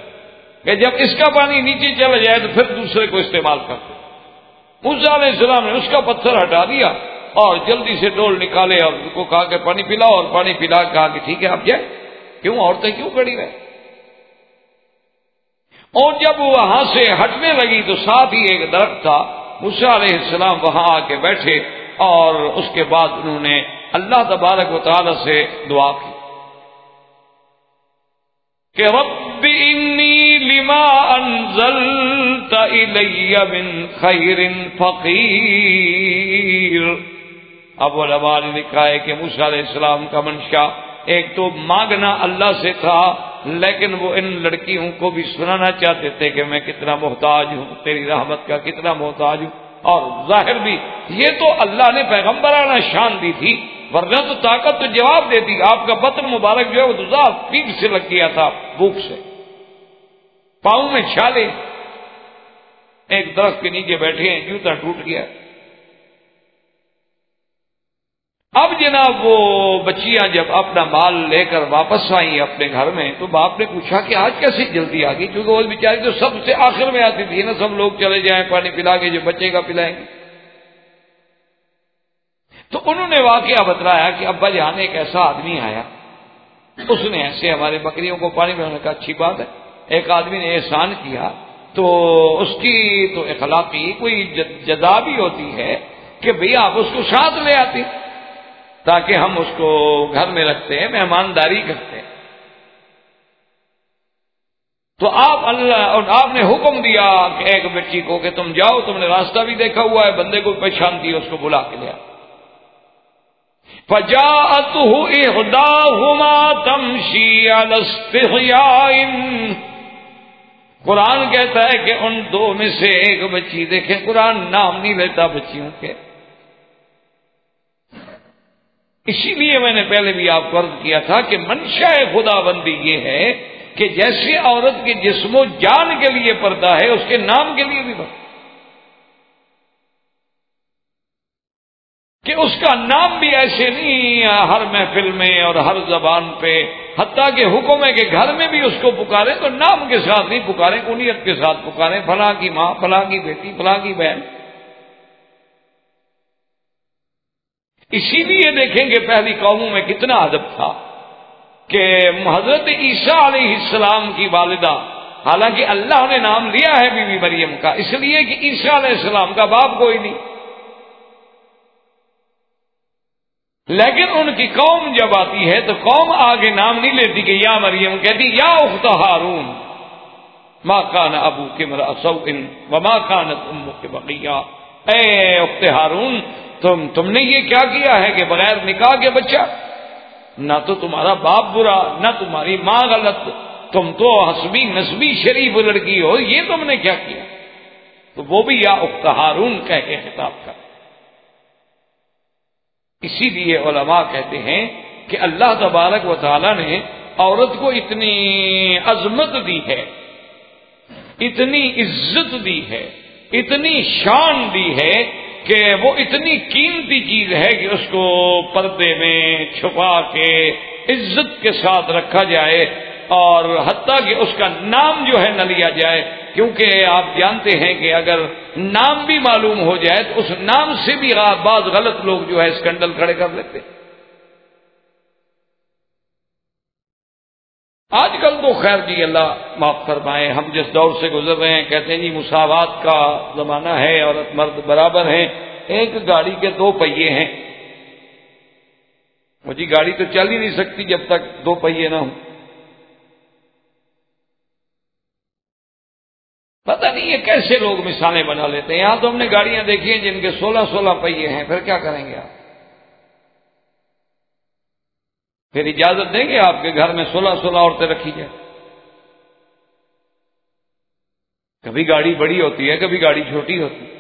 کہ جب اس کا پانی نیچے چلا جائے تو پھر دوسرے کو استعمال کرتے. موسیٰ علیہ السلام نے اس کا پتھر ہٹا دیا اور جلدی سے ڈول نکالے اور ان کو کہا کہ پانی پلاؤ، اور پانی پلا کہا کہ ٹھیک ہے آپ جائیں. کیوں عورتیں کیوں کھڑی رہے؟ اور جب وہاں سے ہٹنے لگی تو ساتھ ہی ایک درخت تھا، موسیٰ علیہ السلام وہاں آ کے بیٹھے اور اس کے بعد انہوں نے اللہ تبارک و تعالی سے دعا کی کہ رب انی لما انزلت الی من خیر فقیر. اب علماء نے لکھا ہے کہ موسیٰ علیہ السلام کا منشا ایک تو مانگنا اللہ سے تھا، لیکن وہ ان لڑکیوں کو بھی سنانا چاہتے تھے کہ میں کتنا محتاج ہوں، تیری رحمت کا کتنا محتاج ہوں. اور ظاہر بھی یہ تو اللہ نے پیغمبرانہ شان دی تھی، ورنہ تو طاقت تو جواب دیتی. آپ کا بطن مبارک جو ہے وہ تو پیٹ سے لگ گیا تھا، بھوک سے، پاؤں میں چھالے. ایک درخت کے نیچے بیٹھے ہیں، جوتا ٹوٹ گیا. اب جناب وہ بچیاں جب اپنا مال لے کر واپس آئیں اپنے گھر میں تو باپ نے پوچھا کہ آج کیسے جلدی آ گئی، کیونکہ وہ بیچاری تو سب سے آخر میں آتی تھی نا، سب لوگ چلے جائیں پانی پلا کے، جو بچے کا پلائیں گے. تو انہوں نے واقعہ بتلایا کہ ابا جان ایک ایسا آدمی آیا، اس نے ایسے ہمارے بکریوں کو پانی پلانے کا، اچھی بات ہے، ایک آدمی نے احسان کیا تو اس کی تو اخلاقی کوئی جزا بھی ہوتی ہے کہ بھئی آپ اس کو ساتھ لے آتے تاکہ ہم اس کو گھر میں رکھتے ہیں، مہمانداری کرتے ہیں. تو آپ نے حکم دیا کہ ایک بچی کو کہ تم جاؤ، تم نے راستہ بھی دیکھا ہوا ہے، بندے کو پہچانتی ہے، اس کو بلا کے لیا. فَجَاءَتْهُ إِحْدَاهُمَا تَمْشِي عَلَى اسْتِحْيَاءٍ. قرآن کہتا ہے کہ ان دو میں سے ایک بچی، دیکھیں قرآن نام نہیں لیتا بچیوں کے، اسی لیے میں نے پہلے بھی آپ کو عرض کیا تھا کہ منشاء خدا بندی یہ ہے کہ جیسے عورت کے جسم و جان کے لیے پردہ ہے، اس کے نام کے لیے بھی پردہ، کہ اس کا نام بھی ایسے نہیں ہر محفل میں اور ہر زبان پہ، حتیٰ کہ حکم ہے کہ گھر میں بھی اس کو پکاریں تو نام کے ساتھ نہیں پکاریں، کنیت کے ساتھ پکاریں، فلاں کی ماں، فلاں کی بیٹی، فلاں کی بہن. اسی لیے دیکھیں کہ پہلی قوموں میں کتنا ادب تھا کہ حضرت عیسیٰ علیہ السلام کی والدہ، حالانکہ اللہ نے نام لیا ہے بی بی مریم کا، اس لیے کہ عیسیٰ علیہ السلام کا باپ کوئی نہیں، لیکن ان کی قوم جب آتی ہے تو قوم آگے نام نہیں لیتی کہ یا مریم، کہتی یا اخت ہارون، ما کان ابوک امرأ سوء وما کانت امک بغیہ. اے اخت ہارون، تم نے یہ کیا کیا ہے کہ بغیر نکاح کے بچہ؟ نہ تو تمہارا باپ برا، نہ تمہاری ماں غلط، تم تو حسبی نسبی شریف لڑکی ہو، یہ تم نے کیا کیا؟ تو وہ بھی یا اخت ہارون کہہ کے خطاب کر. اسی لیے علماء کہتے ہیں کہ اللہ تبارک و تعالی نے عورت کو اتنی عظمت دی ہے، اتنی عزت دی ہے، اتنی شان دی ہے کہ وہ اتنی قیمتی چیز ہے کہ اس کو پردے میں چھپا کے عزت کے ساتھ رکھا جائے، اور حتیٰ کہ اس کا نام جو ہے نہ لیا جائے، کیونکہ آپ جانتے ہیں کہ اگر نام بھی معلوم ہو جائے تو اس نام سے بھی بعض غلط لوگ جو ہے اسکینڈل کھڑے کر لیتے. آج کل تو خیر جی اللہ معاف فرمائے، ہم جس دور سے گزر رہے ہیں کہتے ہیں جی مساوات کا زمانہ ہے، عورت مرد برابر ہیں، ایک گاڑی کے دو پہیے ہیں. وہ جی گاڑی تو چل ہی نہیں سکتی جب تک دو پہیے نہ ہوں. پتہ نہیں یہ کیسے لوگ مثالیں بنا لیتے ہیں. یہاں تو ہم نے گاڑیاں دیکھی ہیں جن کے 16 پہیے ہیں، پھر کیا کریں گے آپ؟ پھر اجازت دیں گے آپ کے گھر میں 16 عورتیں رکھی جائیں؟ کبھی گاڑی بڑی ہوتی ہے، کبھی گاڑی چھوٹی ہوتی ہے.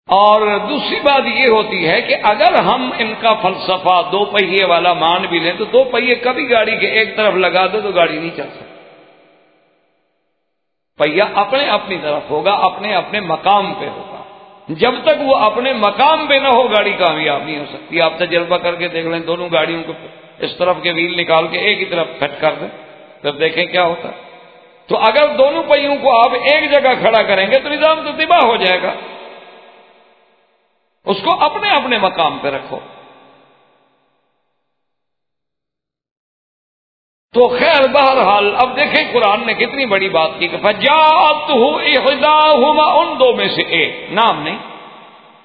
اور دوسری بات یہ ہوتی ہے کہ اگر ہم ان کا فلسفہ دو پہیے والا مان بھی لیں تو دو پہیے کبھی گاڑی کے ایک طرف لگا دو تو گاڑی نہیں چل سکتی. پہیا اپنے اپنی طرف ہوگا، اپنے اپنے مقام پہ ہوگا. جب تک وہ اپنے مقام پہ نہ ہو گاڑی کامیاب نہیں ہو سکتی. آپ تجربہ کر کے دیکھ لیں، دونوں گاڑیوں کو اس طرف کے ویل نکال کے ایک ہی طرف فٹ کر دیں، پھر دیکھیں کیا ہوتا ہے. تو اگر دونوں پہیوں کو آپ ایک جگہ کھڑا کریں گے تو نظام تو تباہ ہو جائے گا. اس کو اپنے اپنے مقام پہ رکھو. تو خیر بہرحال اب دیکھیں قرآن نے کتنی بڑی بات کی کہ فَجَاءَتْهُ إِحْدَاهُمَا، ان دو میں سے ایک، نام نہیں،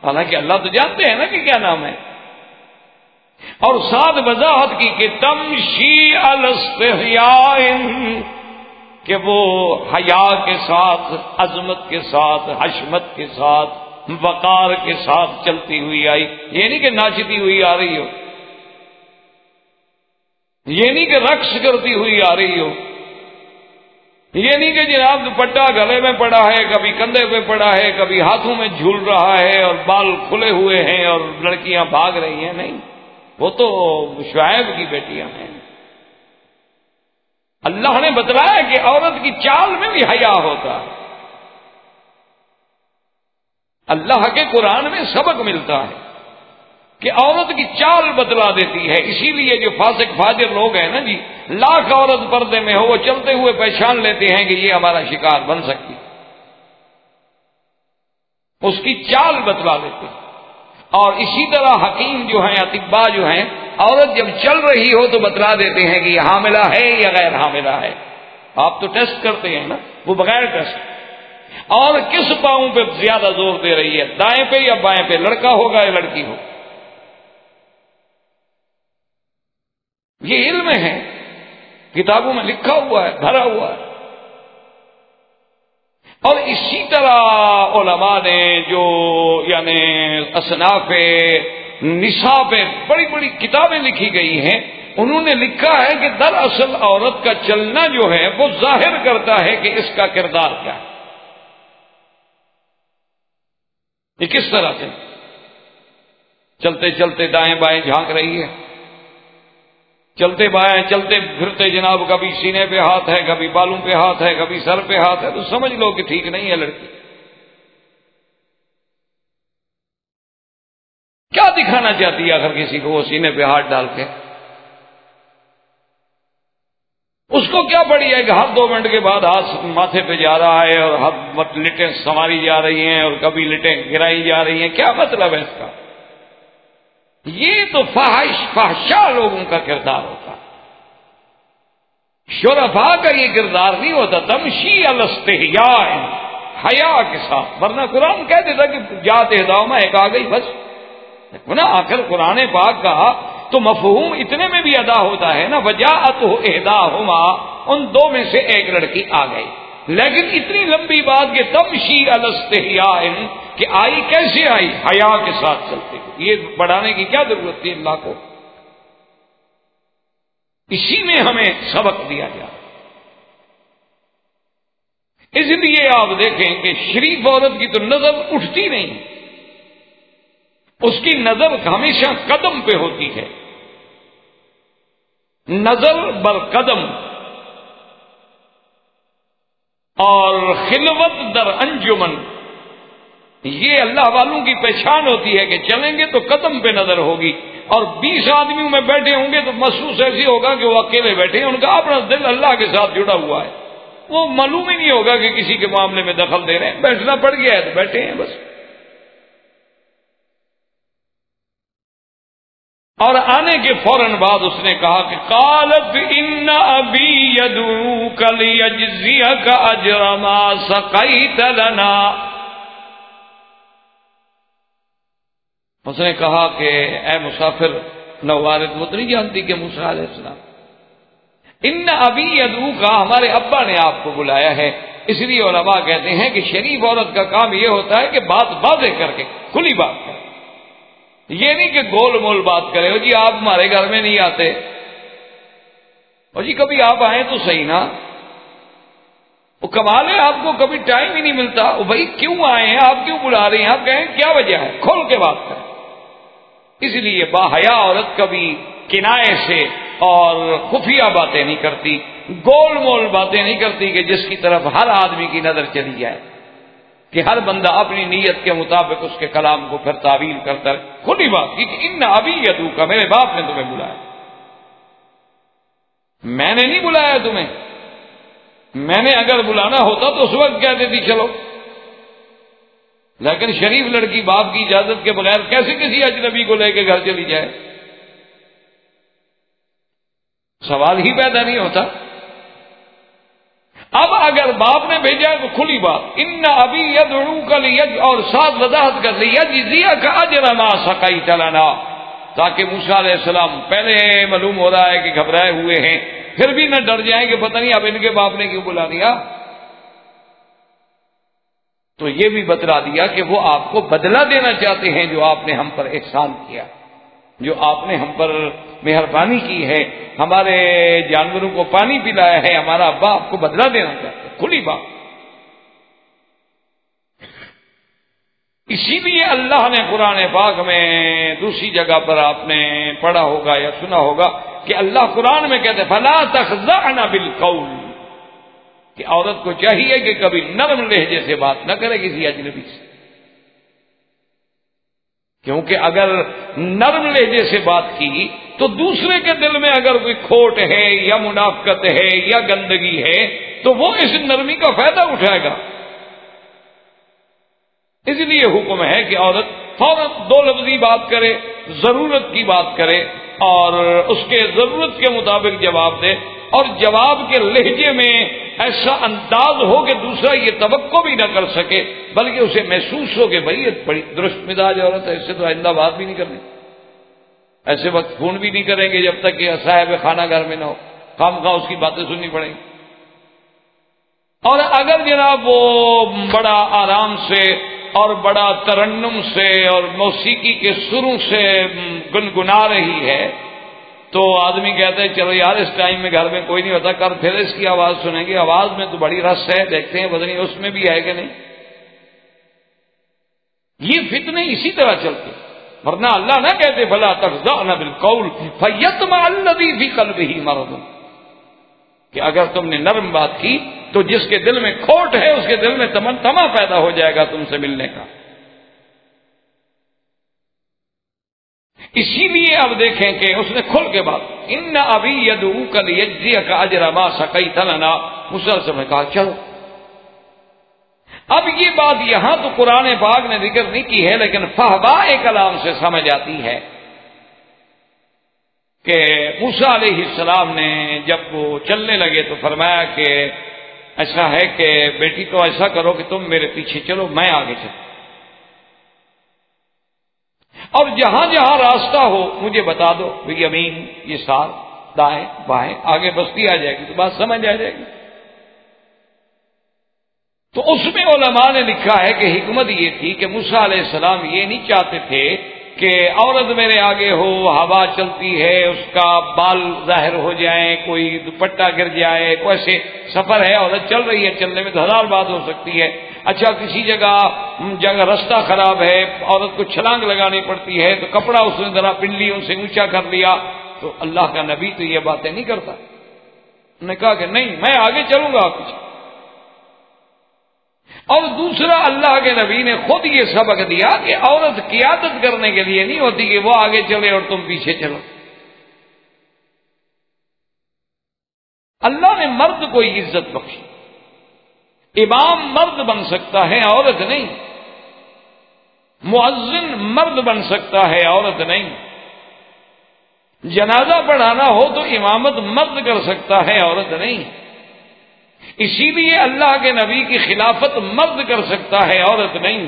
حالانکہ اللہ تو جانتے ہیں نا کہ کیا نام ہے. اور ساتھ وضاحت کی کہ تمشی علی استحیاء، کہ وہ حیا کے ساتھ، عظمت کے ساتھ، حشمت کے ساتھ، وقار کے ساتھ چلتی ہوئی آئی. یہ نہیں کہ ناچتی ہوئی آ رہی ہو، یہ نہیں کہ رقص کرتی ہوئی آ رہی ہو، یہ نہیں کہ جناب دوپٹہ گلے میں پڑا ہے، کبھی کندھے پہ پڑا ہے، کبھی ہاتھوں میں جھول رہا ہے اور بال کھلے ہوئے ہیں اور لڑکیاں بھاگ رہی ہیں. نہیں، وہ تو شعیب کی بیٹیاں ہیں. اللہ نے بتلایا کہ عورت کی چال میں بھی حیا ہوتا ہے. اللہ کے قرآن میں سبق ملتا ہے کہ عورت کی چال بتلا دیتی ہے. اسی لیے جو فاسق فاجر لوگ ہیں نا جی، لاکھ عورت پردے میں ہو، وہ چلتے ہوئے پہچان لیتے ہیں کہ یہ ہمارا شکار بن سکتی، اس کی چال بتلا دیتے ہیں. اور اسی طرح حکیم جو ہیں، اطباء جو ہیں، عورت جب چل رہی ہو تو بتلا دیتے ہیں کہ یہ حاملہ ہے یا غیر حاملہ ہے. آپ تو ٹیسٹ کرتے ہیں نا، وہ بغیر ٹیسٹ. اور کس پاؤں پہ زیادہ زور دے رہی ہے، دائیں پہ یا بائیں پہ، لڑکا ہوگا یا لڑکی ہو. یہ علم ہے، کتابوں میں لکھا ہوا ہے، بھرا ہوا ہے. اور اسی طرح علماء نے جو یعنی اصناف نساء پہ بڑی بڑی کتابیں لکھی گئی ہیں، انہوں نے لکھا ہے کہ دراصل عورت کا چلنا جو ہے وہ ظاہر کرتا ہے کہ اس کا کردار کیا ہے. یہ کس طرح سے چلتے چلتے دائیں بائیں جھانک رہی ہے، چلتے بائیں چلتے پھرتے جناب کبھی سینے پہ ہاتھ ہے، کبھی بالوں پہ ہاتھ ہے، کبھی سر پہ ہاتھ ہے، تو سمجھ لو کہ ٹھیک نہیں ہے لڑکی. کیا دکھانا چاہتی ہے آخر کسی کو وہ سینے پہ ہاتھ ڈال کے؟ اس کو کیا پڑی ہے کہ ہر 2 منٹ کے بعد ہاتھ ماتھے پہ جا رہا ہے اور ہر لٹیں سنواری جا رہی ہیں اور کبھی لٹیں گرائی جا رہی ہیں؟ کیا مطلب ہے اس کا؟ یہ تو فحشا لوگوں کا کردار ہوتا. شرفاء کا یہ کردار نہیں ہوتا. تمشی علی استحیاء، حیا کے ساتھ. ورنہ قرآن کہہ دیتا کہ جات احداہما، ایک آ گئی بس. نا آخر قرآن پاک کا تو مفہوم اتنے میں بھی ادا ہوتا ہے نا، وجاءتہ احداہما، ان دو میں سے ایک لڑکی آ گئی، لیکن اتنی لمبی بات کہ تمشی علی استحیاء، کہ آئی کیسے آئی؟ حیا کے ساتھ چلتے ہوئے۔ یہ بڑھانے کی کیا ضرورت تھی اللہ کو؟ اسی میں ہمیں سبق دیا گیا۔ اس لیے آپ دیکھیں کہ شریف عورت کی تو نظر اٹھتی نہیں، اس کی نظر ہمیشہ قدم پہ ہوتی ہے، نظر بر قدم، اور خلوت در انجمن، یہ اللہ والوں کی پہچان ہوتی ہے کہ چلیں گے تو قدم پہ نظر ہوگی، اور 20 آدمیوں میں بیٹھے ہوں گے تو محسوس ایسی ہوگا کہ وہ اکیلے بیٹھے ہیں، ان کا اپنا دل اللہ کے ساتھ جڑا ہوا ہے، وہ معلوم ہی نہیں ہوگا کہ کسی کے معاملے میں دخل دے رہے ہیں، بیٹھنا پڑ گیا ہے تو بیٹھے ہیں بس۔ اور آنے کے فوراً بعد اس نے کہا کہ قالت ان ابی یدعوک لیجزیک اجر ما سقیت لنا، اس نے کہا کہ اے مسافر نوارد، وہ تو نہیں جانتی کہ موسیٰ علیہ السلام، ان ابی یدعوک، ہمارے ابا نے آپ کو بلایا ہے۔ اس لیے علماء کہتے ہیں کہ شریف عورت کا کام یہ ہوتا ہے کہ بات واضح کر کے کھلی بات کرے، یہ نہیں کہ گول مول بات کرے، ہو جی آپ ہمارے گھر میں نہیں آتے، اور جی کبھی آپ آئیں تو صحیح نا، وہ کمال ہے آپ کو کبھی ٹائم ہی نہیں ملتا، وہ بھائی کیوں آئے ہیں آپ، کیوں بلا رہے ہیں آپ، کہیں کیا وجہ ہے، کھول کے بات کریں۔ اس لیے باحیا عورت کبھی کنائے سے اور خفیہ باتیں نہیں کرتی، گول مول باتیں نہیں کرتی کہ جس کی طرف ہر آدمی کی نظر چلی جائے، کہ ہر بندہ اپنی نیت کے مطابق اس کے کلام کو پھر تعویل کرتا ہے۔ کھلی بات کی کہ ان ابی یدعوک، میرے باپ نے تمہیں بلایا، میں نے نہیں بلایا تمہیں، میں نے اگر بلانا ہوتا تو اس وقت کہہ دیتی چلو، لیکن شریف لڑکی باپ کی اجازت کے بغیر کیسے کسی اجنبی کو لے کے گھر چلی جائے؟ سوال ہی پیدا نہیں ہوتا۔ اب اگر باپ نے بھیجا ہے تو کھلی بات، ان ابی یدعوک لیج، اور ساتھ وضاحت کر لی یجزیک اجر ما سقیت لنا، تاکہ موسیٰ علیہ السلام پہلے معلوم ہو رہا ہے کہ گھبرائے ہوئے ہیں، پھر بھی نہ ڈر جائیں کہ پتہ نہیں اب ان کے باپ نے کیوں بلا دیا، تو یہ بھی بتلا دیا کہ وہ آپ کو بدلہ دینا چاہتے ہیں جو آپ نے ہم پر احسان کیا، جو آپ نے ہم پر مہربانی کی ہے، ہمارے جانوروں کو پانی پلایا ہے، ہمارا ابا آپ کو بدلہ دینا چاہتے ہیں، کھلی بات۔ اسی لیے اللہ نے قرآن پاک میں دوسری جگہ پر آپ نے پڑھا ہوگا یا سنا ہوگا کہ اللہ قرآن میں کہتے ہیں فَلَا تَخْضَعْنَ بِالْقَوْلِ، کہ عورت کو چاہیے کہ کبھی نرم لہجے سے بات نہ کرے کسی اجنبی سے، کیونکہ اگر نرم لہجے سے بات کی تو دوسرے کے دل میں اگر کوئی کھوٹ ہے یا منافقت ہے یا گندگی ہے تو وہ اس نرمی کا فائدہ اٹھائے گا۔ اس لیے حکم ہے کہ عورت فوراً دو لفظی بات کرے، ضرورت کی بات کرے اور اس کے ضرورت کے مطابق جواب دے، اور جواب کے لہجے میں ایسا انداز ہو کہ دوسرا یہ توقع بھی نہ کر سکے، بلکہ اسے محسوس ہو کہ بھائی یہ بڑی درست مزاج عورت ہے، اس سے تو آئندہ بات بھی نہیں کرنی، ایسے وقت فون بھی نہیں کریں گے جب تک کہ صاحب خانہ گھر میں نہ ہو، خواہ اس کی باتیں سننی پڑیں گی۔ اور اگر جناب وہ بڑا آرام سے اور بڑا ترنم سے اور موسیقی کے سروں سے گنگنا رہی ہے تو آدمی کہتے ہیں چلو یار اس ٹائم میں گھر میں کوئی نہیں ہوتا، کل پھر اس کی آواز سنیں گے، آواز میں تو بڑی رس ہے، دیکھتے ہیں پتہ نہیں اس میں بھی ہے کہ نہیں۔ یہ فتنے اسی طرح چلتے، ورنہ اللہ نہ کہتے فلا تخضعن بالقول فیطمع الذی فی قلبہ مرض، کہ اگر تم نے نرم بات کی تو جس کے دل میں کھوٹ ہے اس کے دل میں تمنا پیدا ہو جائے گا تم سے ملنے کا۔ اسی لیے اب دیکھیں کہ اس نے کھل کے بات، ان ابی یدعوک لیجزیک اجر ما سقیت لنا، مسلسل نے کہا چلو۔ اب یہ بات یہاں تو قرآن پاک نے ذکر نہیں کی ہے، لیکن فہواء کلام سے سمجھ آتی ہے کہ موسیٰ علیہ السلام نے جب وہ چلنے لگے تو فرمایا کہ ایسا ہے کہ بیٹی تو ایسا کرو کہ تم میرے پیچھے چلو، میں آگے چلوں۔ اور جہاں جہاں راستہ ہو مجھے بتا دو، یمین یہ سار، دائیں بائیں، آگے بستی آ جائے گی تو بات سمجھ آ جائے گی۔ تو اس میں علماء نے لکھا ہے کہ حکمت یہ تھی کہ موسیٰ علیہ السلام یہ نہیں چاہتے تھے کہ عورت میرے آگے ہو، ہوا چلتی ہے اس کا بال ظاہر ہو جائیں، کوئی دوپٹہ گر جائے، کوئی ایسے سفر ہے، عورت چل رہی ہے، چلنے میں تو ہزار بات ہو سکتی ہے۔ اچھا کسی جگہ رستہ خراب ہے، عورت کو چھلانگ لگانی پڑتی ہے تو کپڑا اس نے ذرا پنڈلیوں سے اونچا کر لیا، تو اللہ کا نبی تو یہ باتیں نہیں کرتا۔ انہوں نے کہا کہ نہیں، میں آگے چلوں گا آپ پیچھے۔ اور دوسرا، اللہ کے نبی نے خود یہ سبق دیا کہ عورت قیادت کرنے کے لیے نہیں ہوتی کہ وہ آگے چلے اور تم پیچھے چلو۔ اللہ نے مرد کو عزت بخشی، امام مرد بن سکتا ہے عورت نہیں، مؤذن مرد بن سکتا ہے عورت نہیں، جنازہ پڑھانا ہو تو امامت مرد کر سکتا ہے عورت نہیں، اسی لیے اللہ کے نبی کی خلافت مرد کر سکتا ہے عورت نہیں،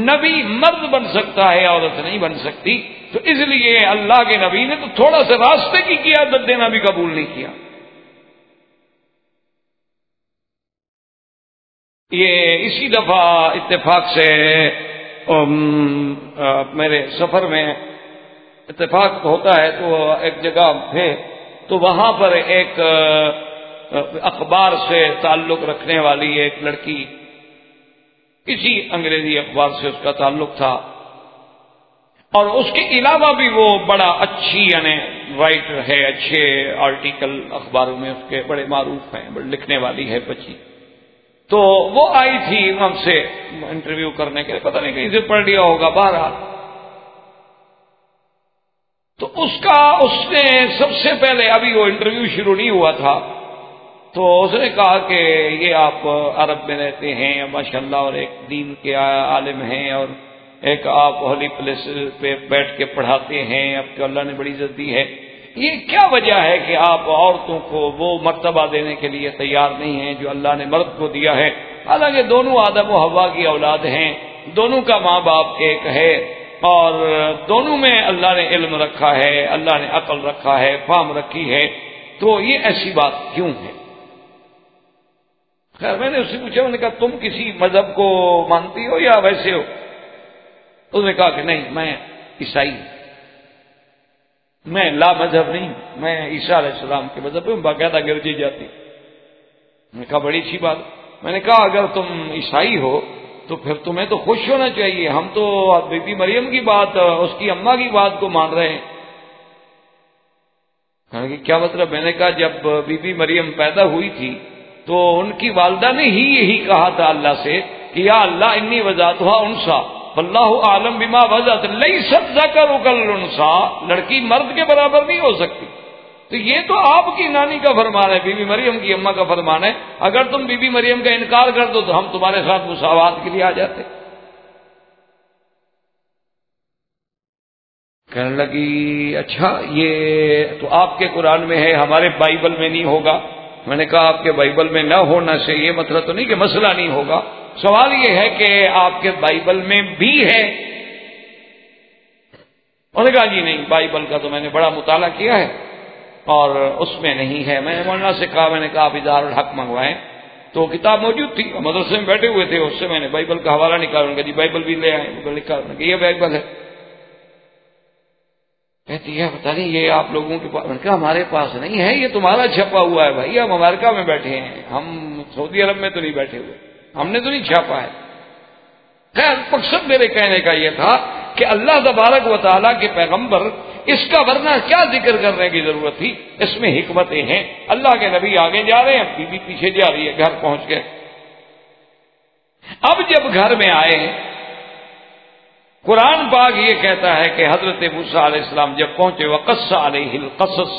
نبی مرد بن سکتا ہے عورت نہیں بن سکتی۔ تو اس لیے اللہ کے نبی نے تو تھوڑا سا راستے کی قیادت دینا بھی قبول نہیں کیا۔ یہ اسی دفعہ اتفاق سے میرے سفر میں اتفاق ہوتا ہے، تو ایک جگہ تھے تو وہاں پر ایک اخبار سے تعلق رکھنے والی ایک لڑکی، کسی انگریزی اخبار سے اس کا تعلق تھا، اور اس کے علاوہ بھی وہ بڑا اچھی یعنی رائٹر ہے، اچھے آرٹیکل اخباروں میں اس کے بڑے معروف ہیں، لکھنے والی ہے بچی۔ تو وہ آئی تھی ہم سے انٹرویو کرنے کے لیے، پتہ نہیں کہیں سے پڑھ لیا ہوگا بہرحال۔ تو اس نے سب سے پہلے، ابھی وہ انٹرویو شروع نہیں ہوا تھا، تو اس نے کہا کہ یہ آپ عرب میں رہتے ہیں ماشاءاللہ، اور ایک دین کے عالم ہیں، اور ایک آپ ہولی پلیس پہ بیٹھ کے پڑھاتے ہیں، آپ کو اللہ نے بڑی عزت دی ہے، یہ کیا وجہ ہے کہ آپ عورتوں کو وہ مرتبہ دینے کے لیے تیار نہیں ہیں جو اللہ نے مرد کو دیا ہے؟ حالانکہ دونوں آدم و حوا کی اولاد ہیں، دونوں کا ماں باپ ایک ہے، اور دونوں میں اللہ نے علم رکھا ہے، اللہ نے عقل رکھا ہے، فہم رکھی ہے، تو یہ ایسی بات کیوں ہے؟ خیر میں نے اس سے پوچھا، انہوں نے کہا تم کسی مذہب کو مانتی ہو یا ویسے ہو؟ اس نے کہا کہ نہیں، میں عیسائی ہوں، میں لا مذہب نہیں، میں عیسیٰ علیہ السلام کے مذہب میں باقاعدہ گرجے جاتی۔ میں نے کہا بڑی اچھی بات۔ میں نے کہا اگر تم عیسائی ہو تو پھر تمہیں تو خوش ہونا چاہیے، ہم تو بی بی مریم کی بات، اس کی اماں کی بات کو مان رہے ہیں۔ کہا کہ کیا مطلب؟ میں نے کہا جب بی بی مریم پیدا ہوئی تھی تو ان کی والدہ نے ہی یہی کہا تھا اللہ سے کہ یا اللہ انی وضعتها انثى واللہ اعلم بما وضعت لیست ذکر کالانثى، لڑکی مرد کے برابر نہیں ہو سکتی۔ تو یہ تو آپ کی نانی کا فرمان ہے، بی بی مریم کی اماں کا فرمان ہے، اگر تم بی بی مریم کا انکار کر دو تو ہم تمہارے ساتھ مساوات کے لیے آ جاتے۔ کہنے لگی اچھا یہ تو آپ کے قرآن میں ہے، ہمارے بائبل میں نہیں ہوگا۔ میں نے کہا آپ کے بائبل میں نہ ہونا سے یہ مطلب تو نہیں کہ مسئلہ نہیں ہوگا، سوال یہ ہے کہ آپ کے بائبل میں بھی ہے؟ انہوں نے کہا جی نہیں، بائبل کا تو میں نے بڑا مطالعہ کیا ہے اور اس میں نہیں ہے۔ میں نے مولانا سے کہا، میں نے کہا آپ اظہار الحق منگوائیں، تو کتاب موجود تھی، مدرسے میں بیٹھے ہوئے تھے، اس سے میں نے بائبل کا حوالہ نکالا، انہوں نے کہا جی بائبل بھی لے آئے، لکھا کہ یہ بائبل ہے۔ کہتی ہے پتہ نہیں یہ آپ لوگوں کے پاس؟ میں نے کہا ہمارے پاس نہیں ہے، یہ تمہارا چھپا ہوا ہے بھائی، ہم امریکہ میں بیٹھے ہیں، ہم سعودی عرب میں تو نہیں بیٹھے ہوئے، ہم نے تو نہیں چھاپا ہے۔ خیر مقصد میرے کہنے کا یہ تھا کہ اللہ تبارک و تعالیٰ کے پیغمبر اس کا ورنہ کیا ذکر کرنے کی ضرورت تھی؟ اس میں حکمتیں ہیں۔ اللہ کے نبی آگے جا رہے ہیں، بی بی پیچھے جا رہی ہے، گھر پہنچ گئے۔ اب جب گھر میں آئے، قرآن پاک یہ کہتا ہے کہ حضرت موسیٰ علیہ السلام جب پہنچے وقص علیہ القصص،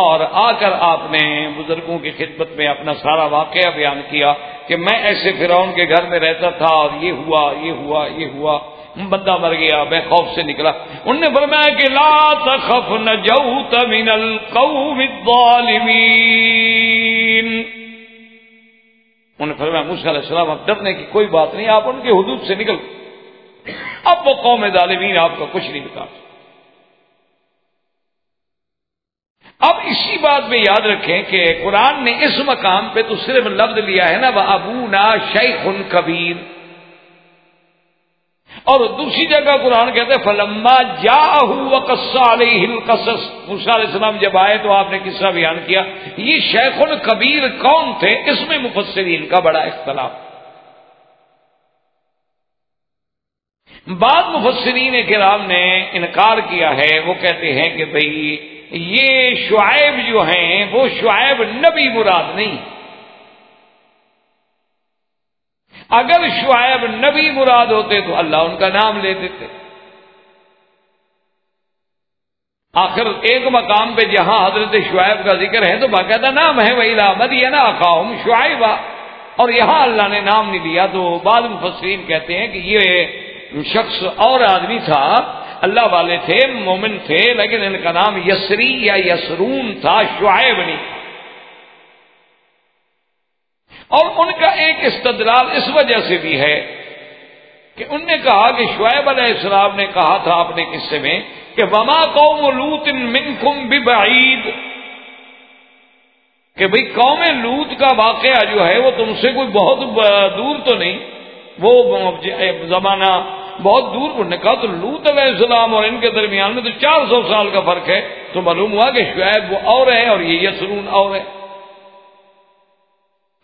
اور آ کر آپ نے بزرگوں کی خدمت میں اپنا سارا واقعہ بیان کیا کہ میں ایسے فرعون کے گھر میں رہتا تھا اور یہ ہوا یہ ہوا یہ ہوا، بندہ مر گیا، میں خوف سے نکلا۔ انہوں نے فرمایا کہ لا تخف نجوت من القوم الظالمین۔ انہوں نے فرمایا موسیٰ علیہ السلام اب ڈرنے کی کوئی بات نہیں، آپ ان کے حدود سے نکل۔ اب وہ قوم ظالمین آپ کا کچھ نہیں بتا سکتے۔ اب اسی بات میں یاد رکھیں کہ قرآن نے اس مقام پہ تو صرف لفظ لیا ہے نا وَأَبُونَا شَيْخٌ کبیر، اور دوسری جگہ قرآن کہتے ہیں فَلَمَّا جَاءَهُ وَقَصَّ عَلَيْهِ الْقَصَص، موسیٰ علیہ السلام جب آئے تو آپ نے قصہ بیان کیا۔ یہ شیخ کبیر کون تھے؟ اس میں مفسرین کا بڑا اختلاف۔ بعض مفسرین کرام نے انکار کیا ہے، وہ کہتے ہیں کہ بھئی یہ شعیب جو ہیں وہ شعیب نبی مراد نہیں، اگر شعیب نبی مراد ہوتے تو اللہ ان کا نام لے دیتے۔ آخر ایک مقام پہ جہاں حضرت شعیب کا ذکر ہے تو باقاعدہ نام ہے وَإِلَىٰ مَدْيَنَ أَخَاهُمْ شُعَيْبًا، اور یہاں اللہ نے نام نہیں لیا۔ تو بعض مفسرین کہتے ہیں کہ یہ شخص اور آدمی تھا، اللہ والے تھے، مومن تھے، لیکن ان کا نام یسری یا یسرون تھا، شعیب نہیں۔ اور ان کا ایک استدلال اس وجہ سے بھی ہے کہ ان نے کہا کہ شعیب علیہ السلام نے کہا تھا اپنے قصے میں کہ وما قوم لوط منکم ببعید، کہ بھئی قوم لوط کا واقعہ جو ہے وہ تم سے کوئی بہت دور تو نہیں، وہ زمانہ بہت دور۔ انہوں نے کہا تو لوط علیہ السلام اور ان کے درمیان میں تو 400 سال کا فرق ہے، تو معلوم ہوا کہ شعیب وہ اور ہے اور یہ یسرون اور ہے۔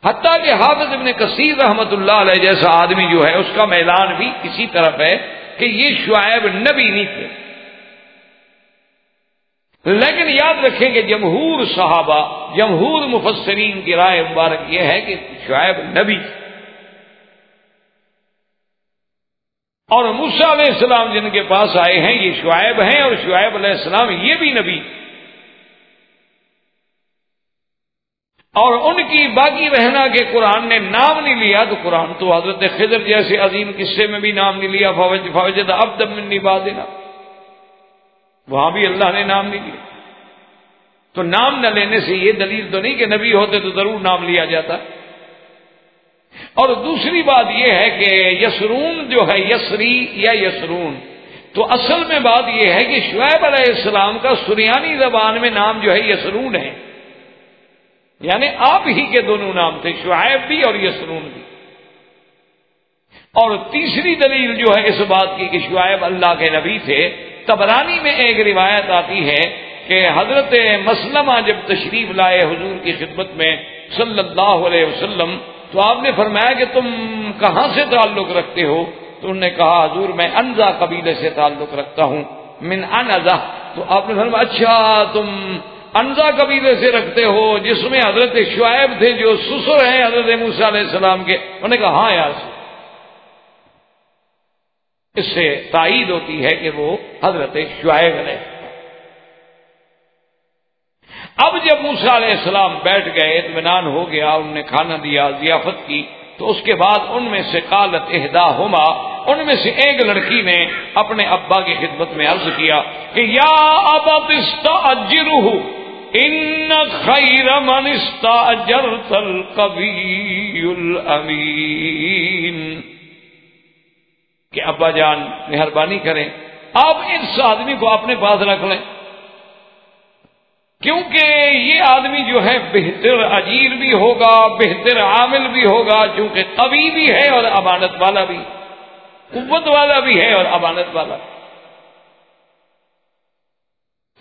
حتیٰ کہ حافظ ابن کثیر رحمت اللہ علیہ جیسا آدمی جو ہے اس کا میلان بھی اسی طرف ہے کہ یہ شعیب نبی نہیں تھے، لیکن یاد رکھیں کہ جمہور صحابہ، جمہور مفسرین کی رائے مبارک یہ ہے کہ شعیب نبی تھے، اور موسیٰ علیہ السلام جن کے پاس آئے ہیں یہ شعیب ہیں، اور شعیب علیہ السلام یہ بھی نبی، اور ان کی باقی رہنا کہ قرآن نے نام نہیں لیا، تو قرآن تو حضرت خضر جیسے عظیم قصے میں بھی نام نہیں لیا، فوجد عبدا من عبادنا، وہاں بھی اللہ نے نام نہیں لیا۔ تو نام نہ لینے سے یہ دلیل تو نہیں کہ نبی ہوتے تو ضرور نام لیا جاتا۔ اور دوسری بات یہ ہے کہ یسرون جو ہے، یسری یا یسرون، تو اصل میں بات یہ ہے کہ شعیب علیہ السلام کا سریانی زبان میں نام جو ہے یسرون ہے، یعنی آپ ہی کے دونوں نام تھے، شعیب بھی اور یسرون بھی۔ اور تیسری دلیل جو ہے اس بات کی کہ شعیب اللہ کے نبی تھے، طبرانی میں ایک روایت آتی ہے کہ حضرت مسلمہ جب تشریف لائے حضور کی خدمت میں صلی اللہ علیہ وسلم، تو آپ نے فرمایا کہ تم کہاں سے تعلق رکھتے ہو؟ تو انہوں نے کہا حضور میں انزا قبیلے سے تعلق رکھتا ہوں، من انزا۔ تو آپ نے فرمایا اچھا تم انزا قبیلے سے رکھتے ہو جس میں حضرت شعیب تھے جو سسر ہیں حضرت موسیٰ علیہ السلام کے؟ انہوں نے کہا ہاں یار، اس سے تائید ہوتی ہے کہ وہ حضرت شعیب علیہ السلام۔ اب جب موسیٰ علیہ السلام بیٹھ گئے، اطمینان ہو گیا، انہوں نے کھانا دیا، ضیافت کی، تو اس کے بعد ان میں سے قالت احداہما، ان میں سے ایک لڑکی نے اپنے ابا کی خدمت میں عرض کیا کہ یا ابت استاجرہ ان خیر من استاجرت القوی الامین، کہ ابا جان مہربانی کریں آپ اس آدمی کو اپنے پاس رکھ لیں، کیونکہ یہ آدمی جو ہے بہتر اجیر بھی ہوگا، بہتر عامل بھی ہوگا، چونکہ قوی بھی ہے اور امانت والا بھی، قوت والا بھی ہے اور امانت والا۔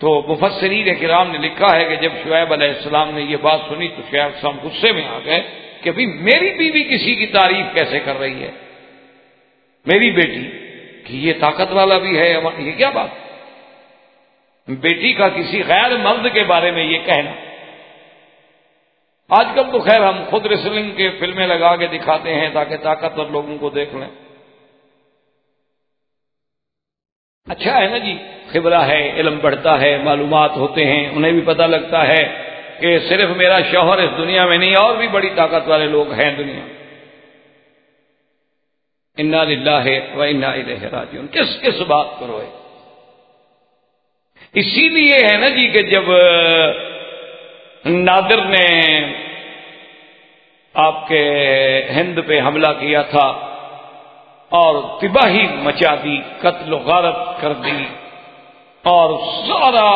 تو مفسرین کرام نے لکھا ہے کہ جب شعیب علیہ السلام نے یہ بات سنی تو شعیب السلام غصے میں آ گئے کہ بھئی میری بیوی کسی کی تعریف کیسے کر رہی ہے، میری بیٹی کہ یہ طاقت والا بھی ہے، یہ کیا بات، بیٹی کا کسی غیر مرد کے بارے میں یہ کہنا۔ آج کل تو خیر ہم خود ریسلنگ کے فلمیں لگا کے دکھاتے ہیں تاکہ طاقتور لوگوں کو دیکھ لیں۔ اچھا ہے نا جی، خبرہ ہے، علم بڑھتا ہے، معلومات ہوتے ہیں، انہیں بھی پتہ لگتا ہے کہ صرف میرا شوہر اس دنیا میں نہیں، اور بھی بڑی طاقت والے لوگ ہیں دنیا میں۔ انا للہ و انا الیہ راجعون، کس بات پر ہوئے؟ اسی لیے ہے نا جی کہ جب نادر نے آپ کے ہند پہ حملہ کیا تھا اور تباہی مچا دی، قتل و غارت کر دی، اور سارا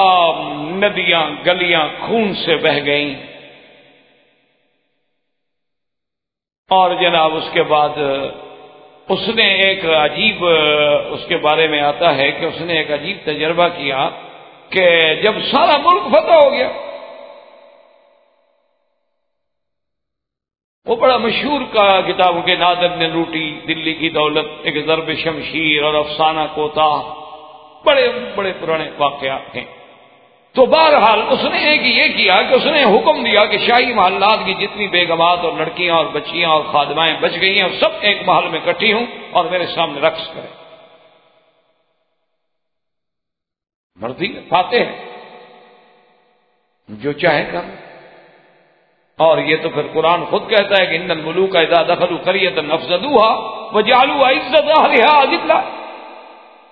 ندیاں گلیاں خون سے بہہ گئیں. اور جناب اس کے بعد اس نے ایک عجیب، اس کے بارے میں آتا ہے کہ اس نے ایک عجیب تجربہ کیا کہ جب سارا ملک فتح ہو گیا، وہ بڑا مشہور کا کتابوں کے نادر نے لوٹی دلی کی دولت، ایک ضرب شمشیر اور افسانہ کوتا، بڑے بڑے پرانے واقعات ہیں. تو بہرحال اس نے ایک یہ کیا کہ اس نے حکم دیا کہ شاہی محلات کی جتنی بیگمات اور لڑکیاں اور بچیاں اور خادمائیں بچ گئی ہیں سب ایک محل میں اکٹھی ہوں اور میرے سامنے رقص کریں. مرضی پاتے ہیں جو چاہے کر. اور یہ تو پھر قرآن خود کہتا ہے کہ ان الملوک اذا دخلوا قریۃ افسدوها وجعلوا عزت اہلها اذلہ،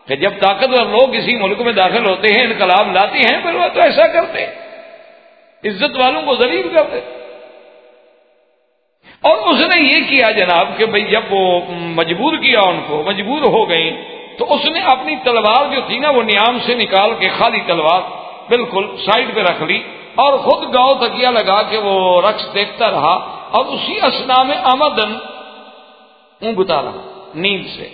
کہ جب طاقتور لوگ کسی ملک میں داخل ہوتے ہیں، انقلاب لاتے ہیں، پھر وہ تو ایسا کرتے ہیں، عزت والوں کو ذلیل کرتے. اور اس نے یہ کیا جناب کہ بھئی جب وہ مجبور کیا، ان کو مجبور ہو گئی، تو اس نے اپنی تلوار جو تھی نا وہ نیام سے نکال کے خالی تلوار بالکل سائڈ پہ رکھ لی اور خود گاؤں تکیا لگا کے وہ رقص دیکھتا رہا، اور اسی اثنا میں آمدن اونگتا رہا نیند سے.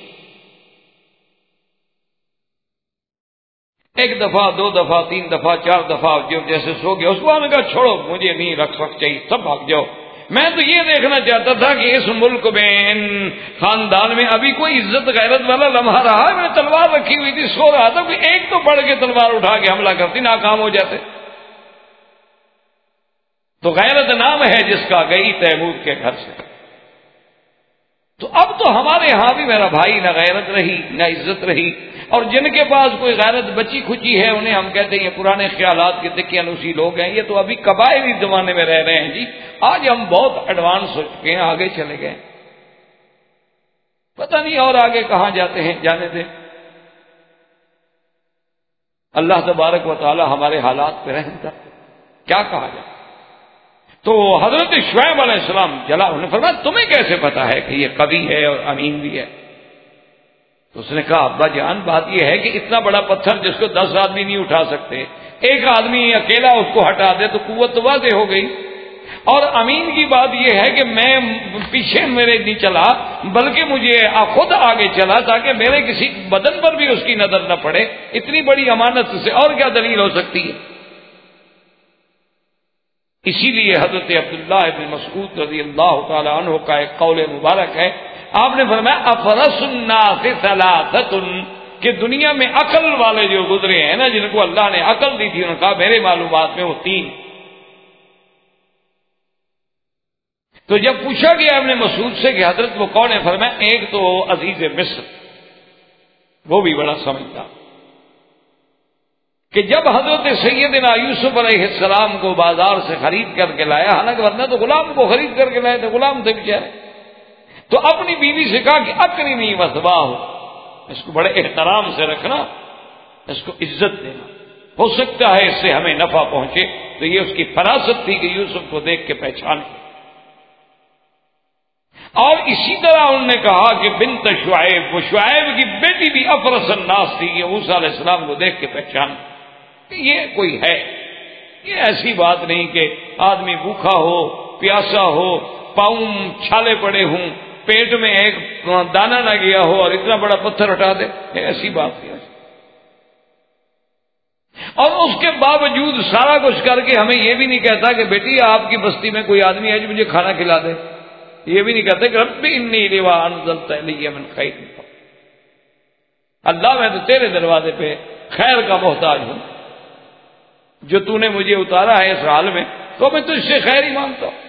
ایک دفعہ، دو دفعہ، تین دفعہ، چار دفعہ جو جیسے سو گیا، اس کو نے کہا چھوڑو مجھے نہیں رقص چاہیے، سب بھاگ جاؤ. میں تو یہ دیکھنا چاہتا تھا کہ اس ملک میں، ان خاندان میں ابھی کوئی عزت غیرت والا لمحہ رہا ہے. میں تلوار رکھی ہوئی تھی، سو رہا تھا کہ ایک تو پڑھ کے تلوار اٹھا کے حملہ کرتی، ناکام ہو جاتے. تو غیرت نام ہے جس کا گئی تیمور کے گھر سے. تو اب تو ہمارے ہاں بھی میرا بھائی نہ غیرت رہی نہ عزت رہی، اور جن کے پاس کوئی غیرت بچی کھچی ہے انہیں ہم کہتے ہیں یہ پرانے خیالات کے دقیانوسی لوگ ہیں، یہ تو ابھی قبائلی زمانے میں رہ رہے ہیں. جی آج ہم بہت ایڈوانس ہو چکے ہیں، آگے چلے گئے، پتہ نہیں اور آگے کہاں جاتے ہیں، جانے دیں. اللہ تبارک و تعالی ہمارے حالات پہ رحم کرتے. کیا کہا جائے؟ تو حضرت شعیب علیہ السلام جلا، انہوں نے فرمایا تمہیں کیسے پتا ہے کہ یہ قوی ہے اور امین بھی ہے؟ تو اس نے کہا ابا جان بات یہ ہے کہ اتنا بڑا پتھر جس کو 10 آدمی نہیں اٹھا سکتے، ایک آدمی اکیلا اس کو ہٹا دے تو قوت تو واضح ہو گئی. اور امین کی بات یہ ہے کہ میں پیچھے میرے نہیں چلا بلکہ مجھے خود آگے چلا تاکہ میرے کسی بدن پر بھی اس کی نظر نہ پڑے. اتنی بڑی امانت سے اور کیا دلیل ہو سکتی ہے؟ اسی لیے حضرت عبداللہ ابن مسعود رضی اللہ تعالی عنہ کا ایک قول مبارک ہے، آپ نے فرمایا افرس الناس ثلاثۃ، کہ دنیا میں عقل والے جو گزرے ہیں نا، جن کو اللہ نے عقل دی تھی، انہوں نے کہا میرے معلومات میں وہ 3. تو جب پوچھا گیا ابن مسعود سے کہ حضرت وہ کون ہے، فرمایا ایک تو عزیز مصر، وہ بھی بڑا سمجھتا کہ جب حضرت سیدنا یوسف علیہ السلام کو بازار سے خرید کر کے لایا، حالانکہ ورنہ تو غلام کو خرید کر کے لائے تھے، غلام تھے بیچارے، تو اپنی بیوی سے کہا کہ اکرمی وثباہ، اس کو بڑے احترام سے رکھنا، اس کو عزت دینا، ہو سکتا ہے اس سے ہمیں نفع پہنچے. تو یہ اس کی فراست تھی کہ یوسف کو دیکھ کے پہچانے. اور اسی طرح انہوں نے کہا کہ بنت شعیب، وہ شعیب کی بیٹی بھی افرس الناس تھی، یہ موسیٰ علیہ السلام کو دیکھ کے پہچان. یہ کوئی ہے، یہ ایسی بات نہیں کہ آدمی بھوکا ہو، پیاسا ہو، پاؤں چھالے پڑے ہوں، پیٹ میں ایک دانہ نہ گیا ہو اور اتنا بڑا پتھر ہٹا دے، ایسی بات نہیں. اور اس کے باوجود سارا کچھ کر کے ہمیں یہ بھی نہیں کہتا کہ بیٹی آپ کی بستی میں کوئی آدمی ہے جو مجھے کھانا کھلا دے. یہ بھی نہیں کہتے کہ رب انی لما انزلت الی من خیر، اللہ میں تو تیرے دروازے پہ خیر کا محتاج ہوں، جو تو نے مجھے اتارا ہے اس حال میں تو میں تجھ سے خیر ہی مانگتا ہوں.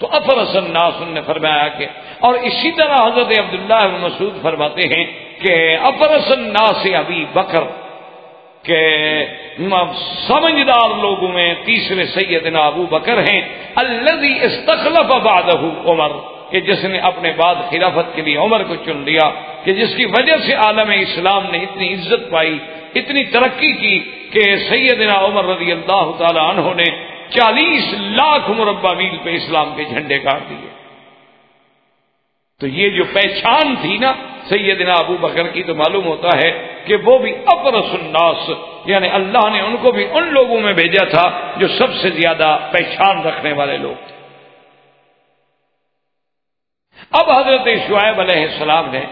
تو افرس الناس نے فرمایا کہ، اور اسی طرح حضرت عبداللہ بن مسعود فرماتے ہیں کہ افرس الناس ابی بکر، کہ سمجھدار لوگوں میں تیسرے سیدنا ابو بکر ہیں، الذی استخلف بعدہ عمر، کہ جس نے اپنے بعد خلافت کے لیے عمر کو چن لیا، کہ جس کی وجہ سے عالم اسلام نے اتنی عزت پائی، اتنی ترقی کی کہ سیدنا عمر رضی اللہ تعالی عنہ نے 40 لاکھ مربع میل پہ اسلام کے جھنڈے گاڑ دیے. تو یہ جو پہچان تھی نا سیدنا ابو بکر کی، تو معلوم ہوتا ہے کہ وہ بھی ابرص الناس، یعنی اللہ نے ان کو بھی ان لوگوں میں بھیجا تھا جو سب سے زیادہ پہچان رکھنے والے لوگ تھے۔ اب حضرت شعیب علیہ السلام نے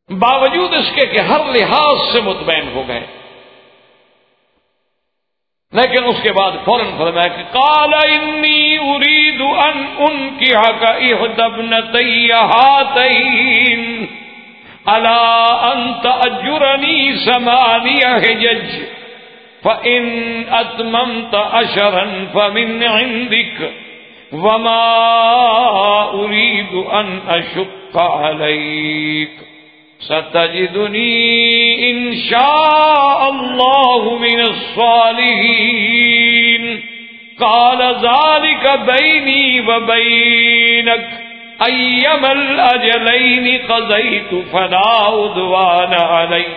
باوجود اس کے کہ ہر لحاظ سے مطمئن ہو گئے، لیکن اس کے بعد فوراً فرمایا کہ قال انی اريد ان انكحك احدى ابنتي هاتين على ان تأجرني 8 حجج فان اتممت 10 فمن عندك وما اريد ان اشق عليك ستجدنی ان شاء اللہ من الصالحین قال ذلك بینی وبینک ایما الاجلین قضیت فلا عدوان علی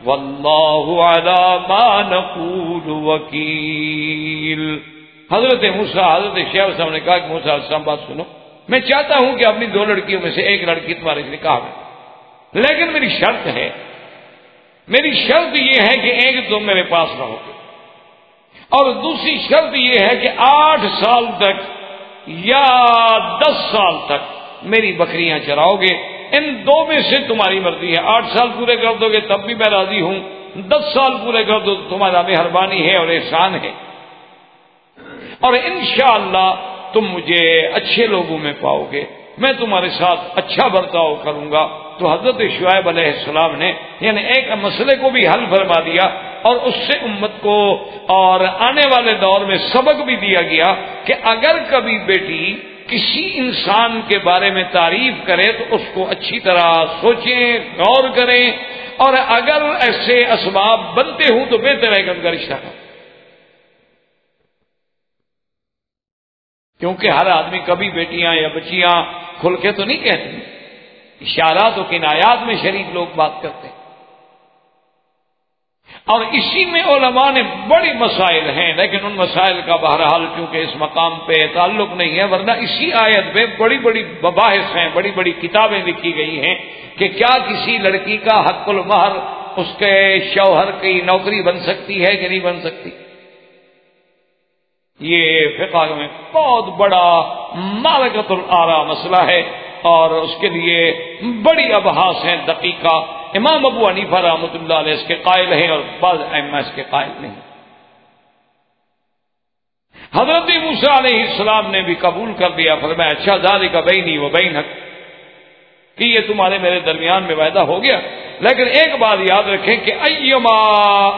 واللہ علی ما نقول وکیل۔ حضرت موسیٰ حضرت شعیب صاحب نے کہا کہ موسیٰ علیہ السلام بات سنو، میں چاہتا ہوں کہ اپنی 2 لڑکیوں میں سے ایک لڑکی تمہارے نکاح میں، لیکن میری شرط ہے، میری شرط یہ ہے کہ ایک تم میرے پاس رہو گے، اور دوسری شرط یہ ہے کہ 8 سال تک یا 10 سال تک میری بکریاں چراؤ گے۔ ان 2 میں سے تمہاری مرضی ہے، 8 سال پورے کر دو گے تب بھی میں راضی ہوں، 10 سال پورے کر دو تو تمہارا مہربانی ہے اور احسان ہے، اور انشاءاللہ تم مجھے اچھے لوگوں میں پاؤ گے، میں تمہارے ساتھ اچھا برتاؤ کروں گا۔ تو حضرت شعیب علیہ السلام نے یعنی ایک مسئلے کو بھی حل فرما دیا، اور اس سے امت کو اور آنے والے دور میں سبق بھی دیا گیا کہ اگر کبھی بیٹی کسی انسان کے بارے میں تعریف کرے تو اس کو اچھی طرح سوچیں، غور کریں، اور اگر ایسے اسباب بنتے ہوں تو بہتر ہے کہ ان کا رشتہ کریں، کیونکہ ہر آدمی کبھی بیٹیاں یا بچیاں کھل کے تو نہیں کہتے، اشارات و کنایات میں شریک لوگ بات کرتے ہیں، اور اسی میں علماء نے بڑی مسائل ہیں، لیکن ان مسائل کا بہرحال کیونکہ اس مقام پہ تعلق نہیں ہے، ورنہ اسی آیت میں بڑی بڑی مباحث ہیں، بڑی بڑی کتابیں لکھی گئی ہیں کہ کیا کسی لڑکی کا حق المہر اس کے شوہر کی نوکری بن سکتی ہے کہ نہیں بن سکتی۔ یہ فقہ میں بہت بڑا معرکۃ الآراء مسئلہ ہے، اور اس کے لیے بڑی ابحاث ہیں دقیقہ۔ امام ابو حنیفہ رحمۃ اللہ علیہ اس کے قائل ہیں اور بعض ائمہ اس کے قائل نہیں۔ حضرت موسیٰ علیہ السلام نے بھی قبول کر دیا، فرمایا اچھا ذالک بینی و بینک، کہ یہ تمہارے میرے درمیان میں وعدہ ہو گیا، لیکن ایک بات یاد رکھیں کہ ایما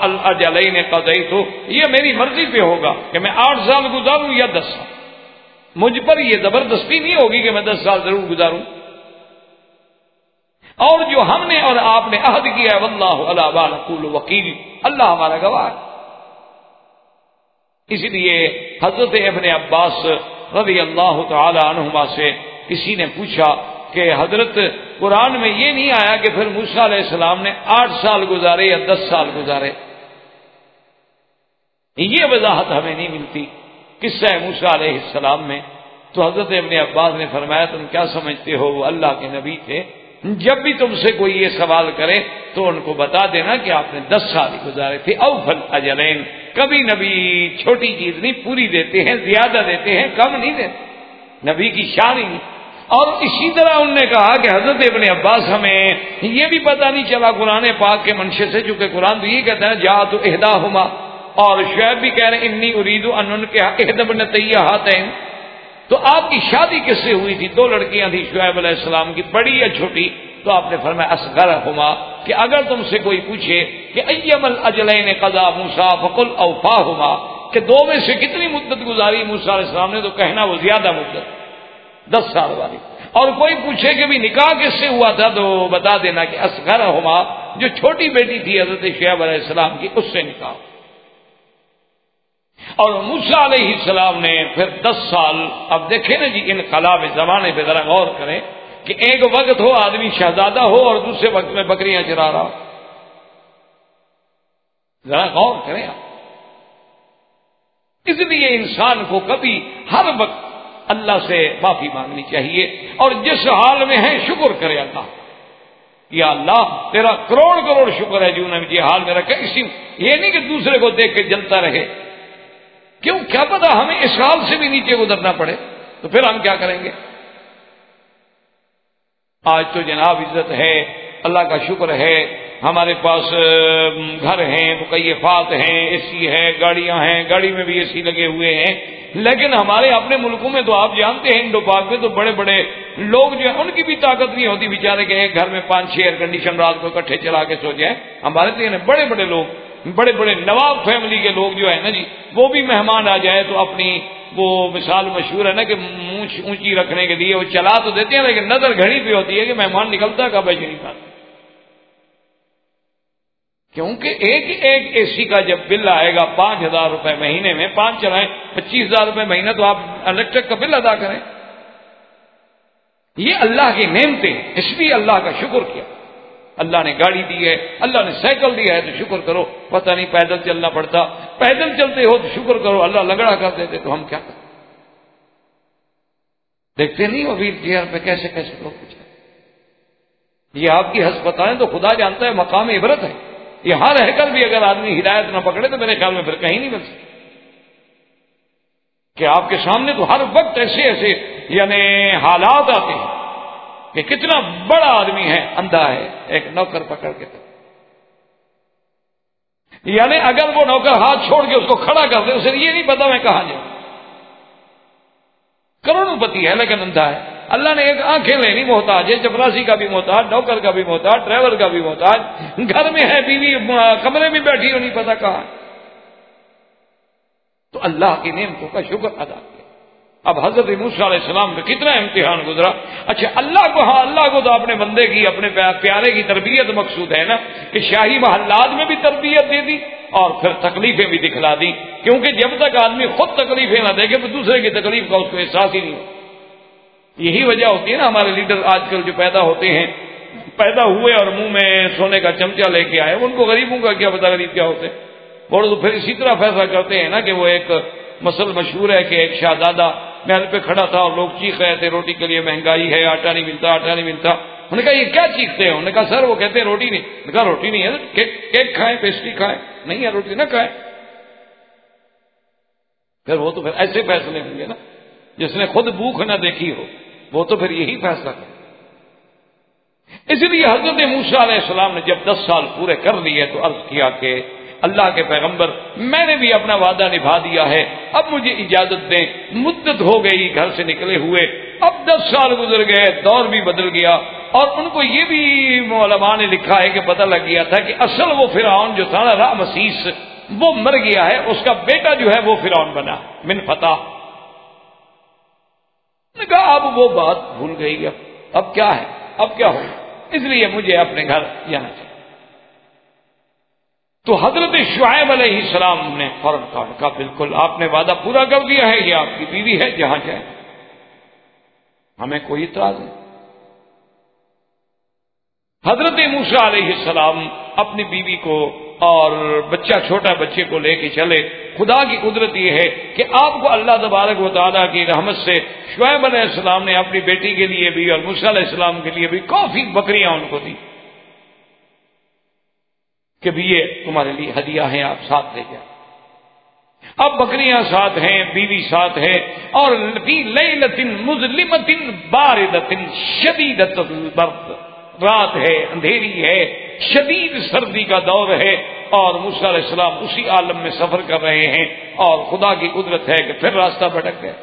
الاجلین قضیت، یہ میری مرضی پہ ہوگا کہ میں 8 سال گزاروں یا 10 سال، مجھ پر یہ زبردستی نہیں ہوگی کہ میں 10 سال ضرور گزاروں، اور جو ہم نے اور آپ نے عہد کیا ہے واللہ علی ما نقول وکیل، اللہ ہمارا گواہ ہے۔ اس لیے حضرت ابن عباس رضی اللہ تعالی عنہما سے کسی نے پوچھا کہ حضرت قرآن میں یہ نہیں آیا کہ پھر موسیٰ علیہ السلام نے 8 سال گزارے یا 10 سال گزارے، یہ وضاحت ہمیں نہیں ملتی قصہ موسیٰ علیہ السلام میں۔ تو حضرت ابن عباس نے فرمایا تم کیا سمجھتے ہو، وہ اللہ کے نبی تھے، جب بھی تم سے کوئی یہ سوال کرے تو ان کو بتا دینا کہ آپ نے 10 سال ہی گزارے تھے۔ اوفل اجلین، کبھی نبی چھوٹی چیز نہیں پوری دیتے ہیں، زیادہ دیتے ہیں، کم نہیں دیتے، نبی کی شان ہی نہیں۔ اور اسی طرح انہوں نے کہا کہ حضرت ابن عباس ہمیں یہ بھی پتہ نہیں چلا قرآن پاک کے منشے سے، چونکہ قرآن تو یہ کہتا ہے جاءت احداہما، اور شعیب بھی کہہ رہے ہیں انی اريد ان انکح احدى ابنتي هاتين، تو آپ کی شادی کس سے ہوئی تھی؟ 2 لڑکیاں تھیں شعیب علیہ السلام کی، بڑی یا چھوٹی؟ تو آپ نے فرمایا اصغرہما، کہ اگر تم سے کوئی پوچھے کہ ایما الاجلین قضى موسیٰ فقل اوفاہما، کہ 2 میں سے کتنی مدت گزاری موسیٰ علیہ السلام نے، تو کہنا وہ زیادہ مدت 10 سال والی، اور کوئی پوچھے کہ بھی نکاح کس سے ہوا تھا تو بتا دینا کہ اصغرہما، جو چھوٹی بیٹی تھی حضرت شعیب علیہ السلام کی، اس سے نکاح۔ اور موسیٰ علیہ السلام نے پھر 10 سال، اب دیکھیں نا جی انقلاب زمانے پہ ذرا غور کریں کہ ایک وقت ہو آدمی شہزادہ ہو اور دوسرے وقت میں بکریاں چرا رہا، ذرا غور کریں آپ۔ اس لیے انسان کو کبھی ہر وقت اللہ سے معافی مانگنی چاہیے، اور جس حال میں ہے شکر کرے اللہ، یا اللہ تیرا کروڑ کروڑ شکر ہے جو نے مجھے حال میں رکھا، اسی یہ نہیں کہ دوسرے کو دیکھ کے جلتا رہے، کیوں کیا پتا ہمیں اس حال سے بھی نیچے گزرنا پڑے، تو پھر ہم کیا کریں گے؟ آج تو جناب عزت ہے، اللہ کا شکر ہے، ہمارے پاس گھر ہیں، مکیفات ہیں، اے سی ہے، گاڑیاں ہیں، گاڑی میں بھی اے سی لگے ہوئے ہیں، لیکن ہمارے اپنے ملکوں میں تو آپ جانتے ہیں انڈو پاک میں تو بڑے بڑے لوگ جو ہیں ان کی بھی طاقت نہیں ہوتی بیچارے کہ ایک گھر میں 5-6 ایئر کنڈیشن رات کو اکٹھے چلا کے سو جائیں۔ ہمارے تو یعنی بڑے بڑے لوگ، بڑے بڑے نواب فیملی کے لوگ جو ہے نا جی، وہ بھی مہمان آ جائے تو اپنی وہ مثال مشہور ہے نا کہ مونچھ اونچی رکھنے کے لیے وہ چلا تو دیتے ہیں، لیکن نظر گھڑی پہ ہوتی ہے کہ مہمان نکلتا کب ہے شریف آتا، کیونکہ ایک اے سی کا جب بل آئے گا 5,000 روپے مہینے میں، 5 چلائیں 25,000 روپے مہینہ، تو آپ الیکٹرک کا بل ادا کریں۔ یہ اللہ کی نعمتیں، اس لیے اللہ کا شکر کیا، اللہ نے گاڑی دی ہے، اللہ نے سائیکل دیا ہے تو شکر کرو، پتہ نہیں پیدل چلنا پڑتا، پیدل چلتے ہو تو شکر کرو، اللہ لنگڑا کر دیتے تو ہم کیا کریں؟ دیکھتے نہیں وہ ویل چیئر پہ کیسے کیسے لوگ پوچھتے، یہ آپ کی ہسپتالیں تو خدا جانتا ہے مقام عبرت ہے، یہ ہر ہیکل بھی اگر آدمی ہدایت نہ پکڑے تو میرے خیال میں پھر کہیں نہیں مل سکتی، کہ آپ کے سامنے تو ہر وقت ایسے ایسے یعنی حالات آتے ہیں کہ کتنا بڑا آدمی ہے، اندھا ہے، ایک نوکر پکڑ کے، یعنی اگر وہ نوکر ہاتھ چھوڑ کے اس کو کھڑا کر دے، اسے یہ نہیں پتا میں کہاں جاؤں، کروڑوں پتی ہے لیکن اندھا ہے، اللہ نے ایک آنکھیں لینی محتاج ہے، چپراسی کا بھی محتاج، نوکر کا بھی محتاج، ڈرائیور کا بھی محتاج، گھر میں ہے بیوی کمرے میں بیٹھی ہو نہیں پتا کہاں، تو اللہ کی نعمتوں کا شکر ادا کیا۔ اب حضرت موسیٰ علیہ السلام کا کتنا امتحان گزرا، اچھا اللہ کو، ہاں اللہ کو تو اپنے بندے کی، اپنے پیارے کی تربیت مقصود ہے نا، کہ شاہی محلات میں بھی تربیت دے دی اور پھر تکلیفیں بھی دکھلا دی، کیونکہ جب تک آدمی خود تکلیفیں نہ دیکھے تو دوسرے کی تکلیف کا اس کو احساس ہی نہیں ہوتا۔ یہی وجہ ہوتی ہے نا ہمارے لیڈر آج کل جو پیدا ہوتے ہیں، پیدا ہوئے اور منہ میں سونے کا چمچہ لے کے آئے، ان کو غریبوں کا کیا پتا غریب کیا ہوتے، اور تو پھر اسی طرح فیصلہ کرتے ہیں نا کہ وہ ایک مسل مشہور ہے کہ ایک شہزادہ محل پہ کھڑا تھا اور لوگ چیخ رہے تھے روٹی کے لیے مہنگائی ہے، آٹا نہیں ملتا، آٹا نہیں ملتا، انہوں نے کہا یہ کیا چیختے ہیں؟ انہوں نے کہا سر وہ کہتے ہیں روٹی نہیں، انہوں نے کہا روٹی نہیں ہے، کیک کھائیں، پیسٹری کھائیں، نہیں ہے روٹی نہ کھائیں، پھر وہ تو پھر ایسے فیصلے ہوں گے نا، جس نے خود بھوک نہ دیکھی ہو وہ تو پھر یہی فیصلہ کرے۔ اس لیے حضرت موسیٰ علیہ السلام نے جب 10 سال پورے کر لیے تو عرض کیا کہ اللہ کے پیغمبر میں نے بھی اپنا وعدہ نبھا دیا ہے، اب مجھے اجازت دیں، مدت ہو گئی گھر سے نکلے ہوئے، اب 10 سال گزر گئے، دور بھی بدل گیا، اور ان کو یہ بھی علماء نے لکھا ہے کہ پتہ لگ گیا تھا کہ اصل وہ فرعون جو تھا نا رامسیس، وہ مر گیا ہے، اس کا بیٹا جو ہے وہ فرعون بنا من فتح۔ نے کہا اب وہ بات بھول گئی، اب کیا ہے، اب کیا ہو، اس لیے مجھے اپنے گھر جانا چاہیے۔ تو حضرت شعیب علیہ السلام نے فوراً کہا بالکل آپ نے وعدہ پورا کر دیا ہے، یہ آپ کی بیوی ہے، جہاں جائے ہمیں کوئی اعتراض نہیں۔ حضرت موسیٰ علیہ السلام اپنی بیوی کو اور بچہ، چھوٹا بچے کو لے کے چلے۔ خدا کی قدرت یہ ہے کہ آپ کو اللہ تبارک و تعالیٰ کی رحمت سے شعیب علیہ السلام نے اپنی بیٹی کے لیے بھی اور موسیٰ علیہ السلام کے لیے بھی کافی بکریاں ان کو دی کہ بھی یہ تمہارے لیے ہدیہ ہیں، آپ ساتھ لے جائیں۔ اب بکریاں ساتھ ہیں، بیوی ساتھ ہے، اور فی لیلۃ مظلمۃ باردۃ شدیدۃ البرد، رات ہے، اندھیری ہے، شدید سردی کا دور ہے، اور موسیٰ علیہ السلام اسی عالم میں سفر کر رہے ہیں، اور خدا کی قدرت ہے کہ پھر راستہ بھٹک گئے۔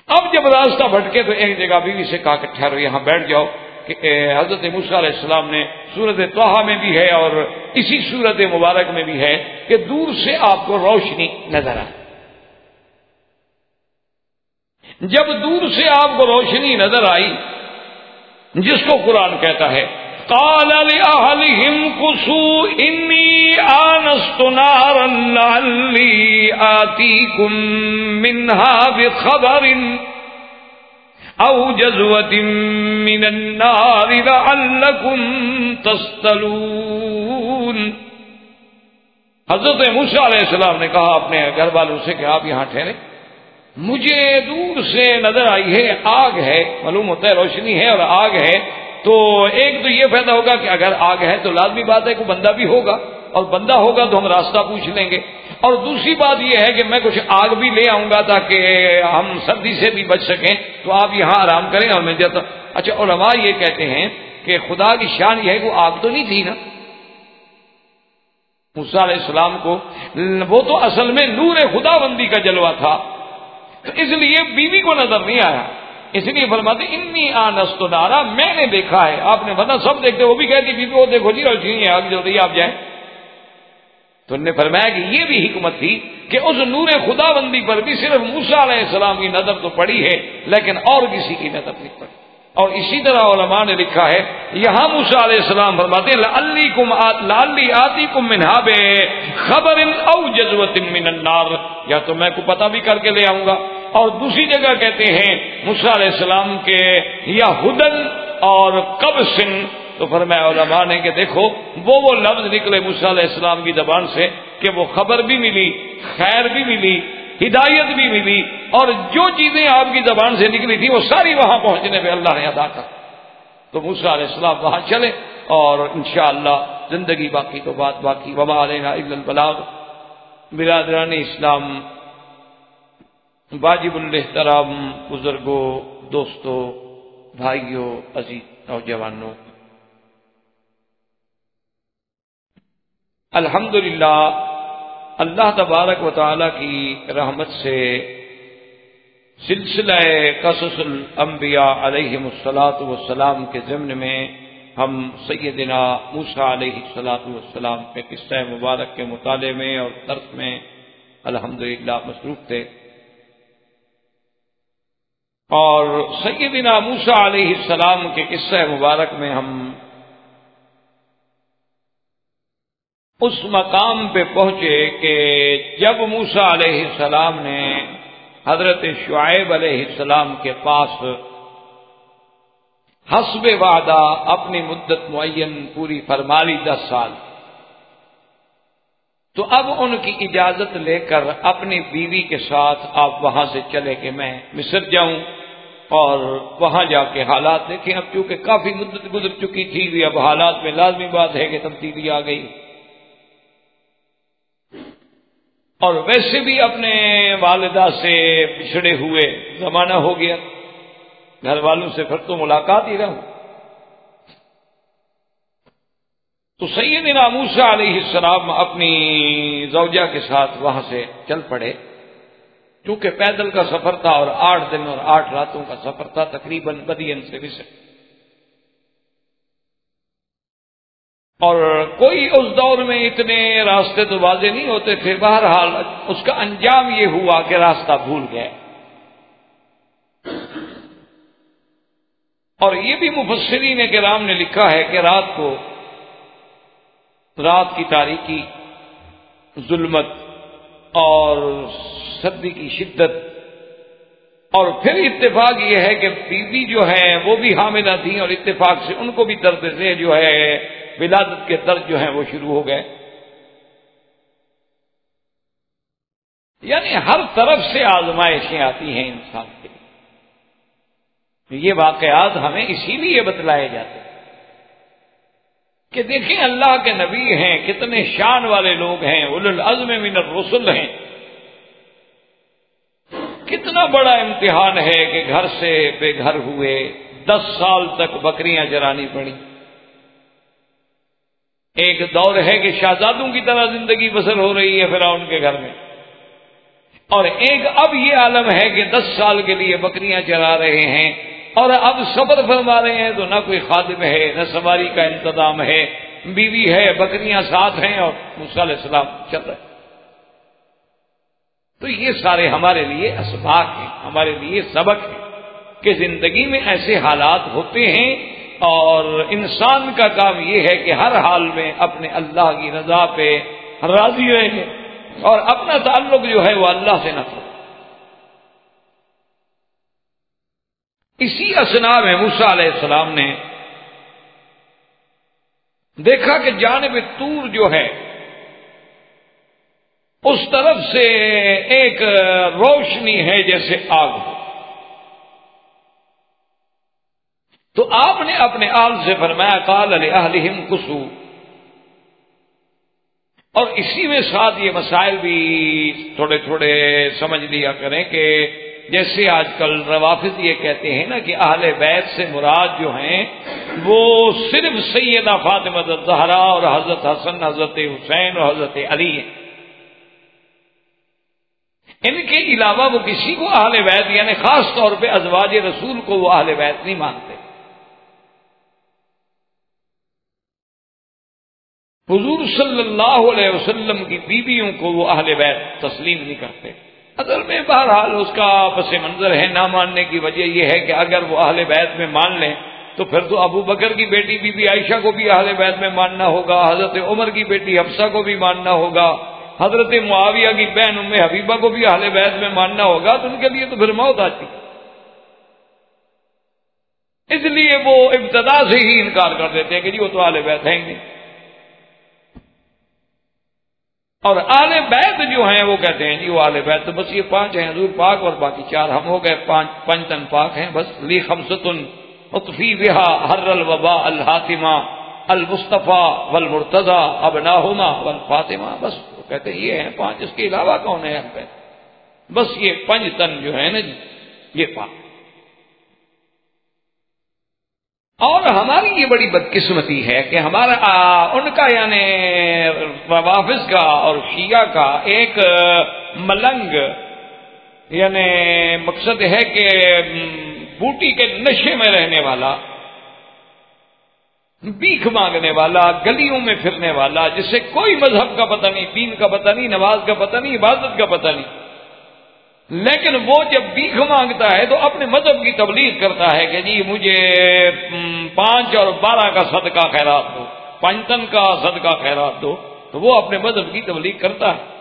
اب جب راستہ بھٹکے تو ایک جگہ بیوی سے کہا کہ ٹھہرو یہاں بیٹھ جاؤ، کہ حضرت موسیٰ علیہ السلام نے سورۃ طٰہٰ میں بھی ہے اور اسی سورۃ مبارک میں بھی ہے کہ دور سے آپ کو روشنی نظر آئے۔ جب دور سے آپ کو روشنی نظر آئی، جس کو قرآن کہتا ہے قال لأهلهم كثوا إني آنست نارا لعلي آتيكم منها بخبر أو جزوة من النار لعلكم تصطلون۔ حضرت موسیٰ علیہ السلام نے کہا اپنے گھر والوں سے کہ آپ یہاں ٹھہرے، مجھے دور سے نظر آئی ہے آگ ہے، معلوم ہوتا ہے روشنی ہے اور آگ ہے، تو ایک تو یہ فائدہ ہوگا کہ اگر آگ ہے تو لازمی بات ہے کہ بندہ بھی ہوگا، اور بندہ ہوگا تو ہم راستہ پوچھ لیں گے، اور دوسری بات یہ ہے کہ میں کچھ آگ بھی لے آؤں گا تاکہ ہم سردی سے بھی بچ سکیں، تو آپ یہاں آرام کریں اور میں جاتا ہوں۔ اچھا، علماء یہ کہتے ہیں کہ خدا کی شان یہ ہے کہ وہ آگ تو نہیں تھی نا موسیٰ علیہ السلام کو، وہ تو اصل میں نور خدا بندی کا جلوہ تھا، تو اس لیے بیوی کو نظر نہیں آیا، اس لیے فرماتے انی آنست نارا، میں نے دیکھا ہے۔ آپ نے بتا سب دیکھتے، وہ بھی کہتی بیوی وہ دیکھو جی روشنی ہے، آگ جل رہی ہے، آپ جائیں۔ تو انہوں نے فرمایا کہ یہ بھی حکمت تھی کہ اس نور خدا بندی پر بھی صرف موسیٰ علیہ السلام کی نظر تو پڑی ہے لیکن اور کسی کی نظر نہیں پڑی۔ اور اسی طرح علماء نے لکھا ہے، یہاں موسیٰ علیہ السلام فرماتے ہیں لعلی آتیکم منہا بخبر او جذوۃ من النار، یا تو میں کو پتہ بھی کر کے لے آؤں گا، اور دوسری جگہ کہتے ہیں موسیٰ علیہ السلام کے یا ہدن اور قبسن، تو فرمایا علماء نے کہ دیکھو وہ لفظ نکلے موسیٰ علیہ السلام کی زبان سے کہ وہ خبر بھی ملی، خیر بھی ملی، ہدایت بھی ملی، اور جو چیزیں آپ کی زبان سے نکلی تھی وہ ساری وہاں پہنچنے پہ اللہ نے ادا کر۔ تو موسیٰ علیہ السلام وہاں چلے، اور انشاءاللہ زندگی باقی تو بات باقی، وما علینا الا البلاغ۔ برادران اسلام، واجب الاحترام بزرگوں، دوستوں، بھائیوں، عزیز نوجوانوں، الحمدللہ اللہ تبارک و تعالی کی رحمت سے سلسلہ قصص الانبیاء علیہم الصلاۃ والسلام کے ضمن میں ہم سیدنا موسیٰ علیہ الصلاۃ والسلام کے قصہ مبارک کے مطالعے میں اور درس میں الحمدللہ مصروف تھے، اور سیدنا موسیٰ علیہ السلام کے قصہ مبارک میں ہم اس مقام پہ پہنچے کہ جب موسیٰ علیہ السلام نے حضرت شعیب علیہ السلام کے پاس حسب وعدہ اپنی مدت معین پوری فرما لی 10 سال، تو اب ان کی اجازت لے کر اپنی بیوی کے ساتھ آپ وہاں سے چلے کہ میں مصر جاؤں اور وہاں جا کے حالات دیکھیں۔ اب چونکہ کافی مدت گزر چکی تھی، اب حالات میں لازمی بات ہے کہ تبدیلی آ گئی، اور ویسے بھی اپنے والدہ سے بچھڑے ہوئے زمانہ ہو گیا، گھر والوں سے پھر تو ملاقات ہی رہوں۔ تو سیدنا موسیٰ علیہ السلام اپنی زوجہ کے ساتھ وہاں سے چل پڑے، کیونکہ پیدل کا سفر تھا اور 8 دن اور 8 راتوں کا سفر تھا تقریباً مدین سے مصر، اور کوئی اس دور میں اتنے راستے تو واضح نہیں ہوتے تھے، بہرحال اس کا انجام یہ ہوا کہ راستہ بھول گئے۔ اور یہ بھی مفسرین کرام نے لکھا ہے کہ رات کی تاریکی، ظلمت اور سردی کی شدت، اور پھر اتفاق یہ ہے کہ بیوی جو ہے وہ بھی حاملہ تھی، اور اتفاق سے ان کو بھی درد سے جو ہے ولادت کے درد جو ہیں وہ شروع ہو گئے، یعنی ہر طرف سے آزمائشیں آتی ہیں انسان کے لیے۔ یہ واقعات ہمیں اسی لیے بتلائے جاتے ہیں کہ دیکھیں اللہ کے نبی ہیں، کتنے شان والے لوگ ہیں، اولو العزم من الرسل ہیں، کتنا بڑا امتحان ہے کہ گھر سے بے گھر ہوئے، 10 سال تک بکریاں چرانی پڑی۔ ایک دور ہے کہ شہزادوں کی طرح زندگی بسر ہو رہی ہے فرعون کے گھر میں، اور ایک اب یہ عالم ہے کہ 10 سال کے لیے بکریاں چرا رہے ہیں، اور اب سفر فرما رہے ہیں تو نہ کوئی خادم ہے، نہ سواری کا انتظام ہے، بیوی ہے، بکریاں ساتھ ہیں، اور موسیٰ علیہ السلام چل رہے ہیں۔ تو یہ سارے ہمارے لیے اسباق ہیں، ہمارے لیے سبق ہے کہ زندگی میں ایسے حالات ہوتے ہیں، اور انسان کا کام یہ ہے کہ ہر حال میں اپنے اللہ کی رضا پہ راضی رہے اور اپنا تعلق جو ہے وہ اللہ سے نہ کرے۔ اسی اثناء میں موسیٰ علیہ السلام نے دیکھا کہ جانب طور جو ہے اس طرف سے ایک روشنی ہے جیسے آگ ہو. تو آپ نے اپنے آل سے فرمایا قال لأہلہم کسو، اور اسی میں ساتھ یہ مسائل بھی تھوڑے تھوڑے سمجھ لیا کریں کہ جیسے آج کل روافض یہ کہتے ہیں نا کہ اہل بیت سے مراد جو ہیں وہ صرف سیدہ فاطمہ الزہرا اور حضرت حسن، حضرت حسین اور حضرت علی ہیں. ان کے علاوہ وہ کسی کو اہل بیت یعنی خاص طور پہ ازواج رسول کو وہ اہل بیت نہیں مانتے. حضور صلی اللہ علیہ وسلم کی بیویوں کو وہ اہل بیت تسلیم نہیں کرتے. اصل میں بہرحال اس کا پس منظر ہے نہ ماننے کی وجہ یہ ہے کہ اگر وہ اہل بیت میں مان لیں تو پھر تو ابو بکر کی بیٹی بی بی عائشہ کو بھی اہل بیت میں ماننا ہوگا، حضرت عمر کی بیٹی حفصہ کو بھی ماننا ہوگا، حضرت معاویہ کی بہن ام حبیبہ کو بھی اہل بیت میں ماننا ہوگا، تو ان کے لیے تو پھر موت آتی. اس لیے وہ ابتدا سے ہی انکار کر دیتے ہیں کہ جی وہ تو اہل بیت ہیں ہی نہیں. اور اہل بیت جو ہیں وہ کہتے ہیں جی وہ اہل بیت تو بس یہ 5 ہیں، حضور پاک اور باقی 4 ہم ہو گئے، 5 تن پاک ہیں بس. لی خمسۃ اطفی بہا حر الوباء الحاتمہ المصطفیٰ والمرتضی ابناہما والفاطمہ. بس وہ کہتے ہیں یہ ہیں 5، اس کے علاوہ کون ہے اہل بیت؟ بس یہ 5 تن جو ہے نا جی یہ پاک. اور ہماری یہ بڑی بدقسمتی ہے کہ ہمارا ان کا یعنی روافض کا اور شیعہ کا ایک ملنگ یعنی مقصد ہے کہ بوٹی کے نشے میں رہنے والا، بھیک مانگنے والا، گلیوں میں پھرنے والا، جسے کوئی مذہب کا پتہ نہیں، دین کا پتہ نہیں، نماز کا پتہ نہیں، عبادت کا پتہ نہیں، لیکن وہ جب بھیک مانگتا ہے تو اپنے مذہب کی تبلیغ کرتا ہے کہ جی مجھے 5 اور 12 کا صدقہ خیرات دو، 5 تن کا صدقہ خیرات دو. تو وہ اپنے مذہب کی تبلیغ کرتا ہے.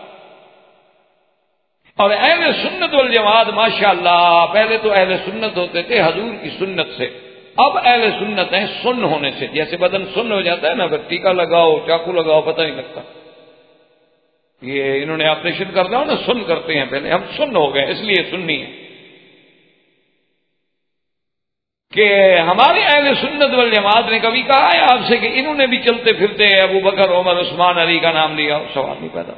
اور اہل سنت والجماعت ماشاءاللہ پہلے تو اہل سنت ہوتے تھے حضور کی سنت سے، اب اہل سنت ہیں سن ہونے سے. جیسے بدن سن ہو جاتا ہے نا، اگر ٹیکا لگاؤ چاقو لگاؤ پتہ نہیں لگتا. یہ انہوں نے آپریشن کرنا ہو نا سن کرتے ہیں، پہلے ہم سن ہو گئے اس لیے سننی ہے کہ ہمارے اہل سنت والجماعت نے کبھی کہا ہے آپ سے کہ انہوں نے بھی چلتے پھرتے ابو بکر عمر عثمان علی کا نام لیا؟ سوال نہیں پیدا.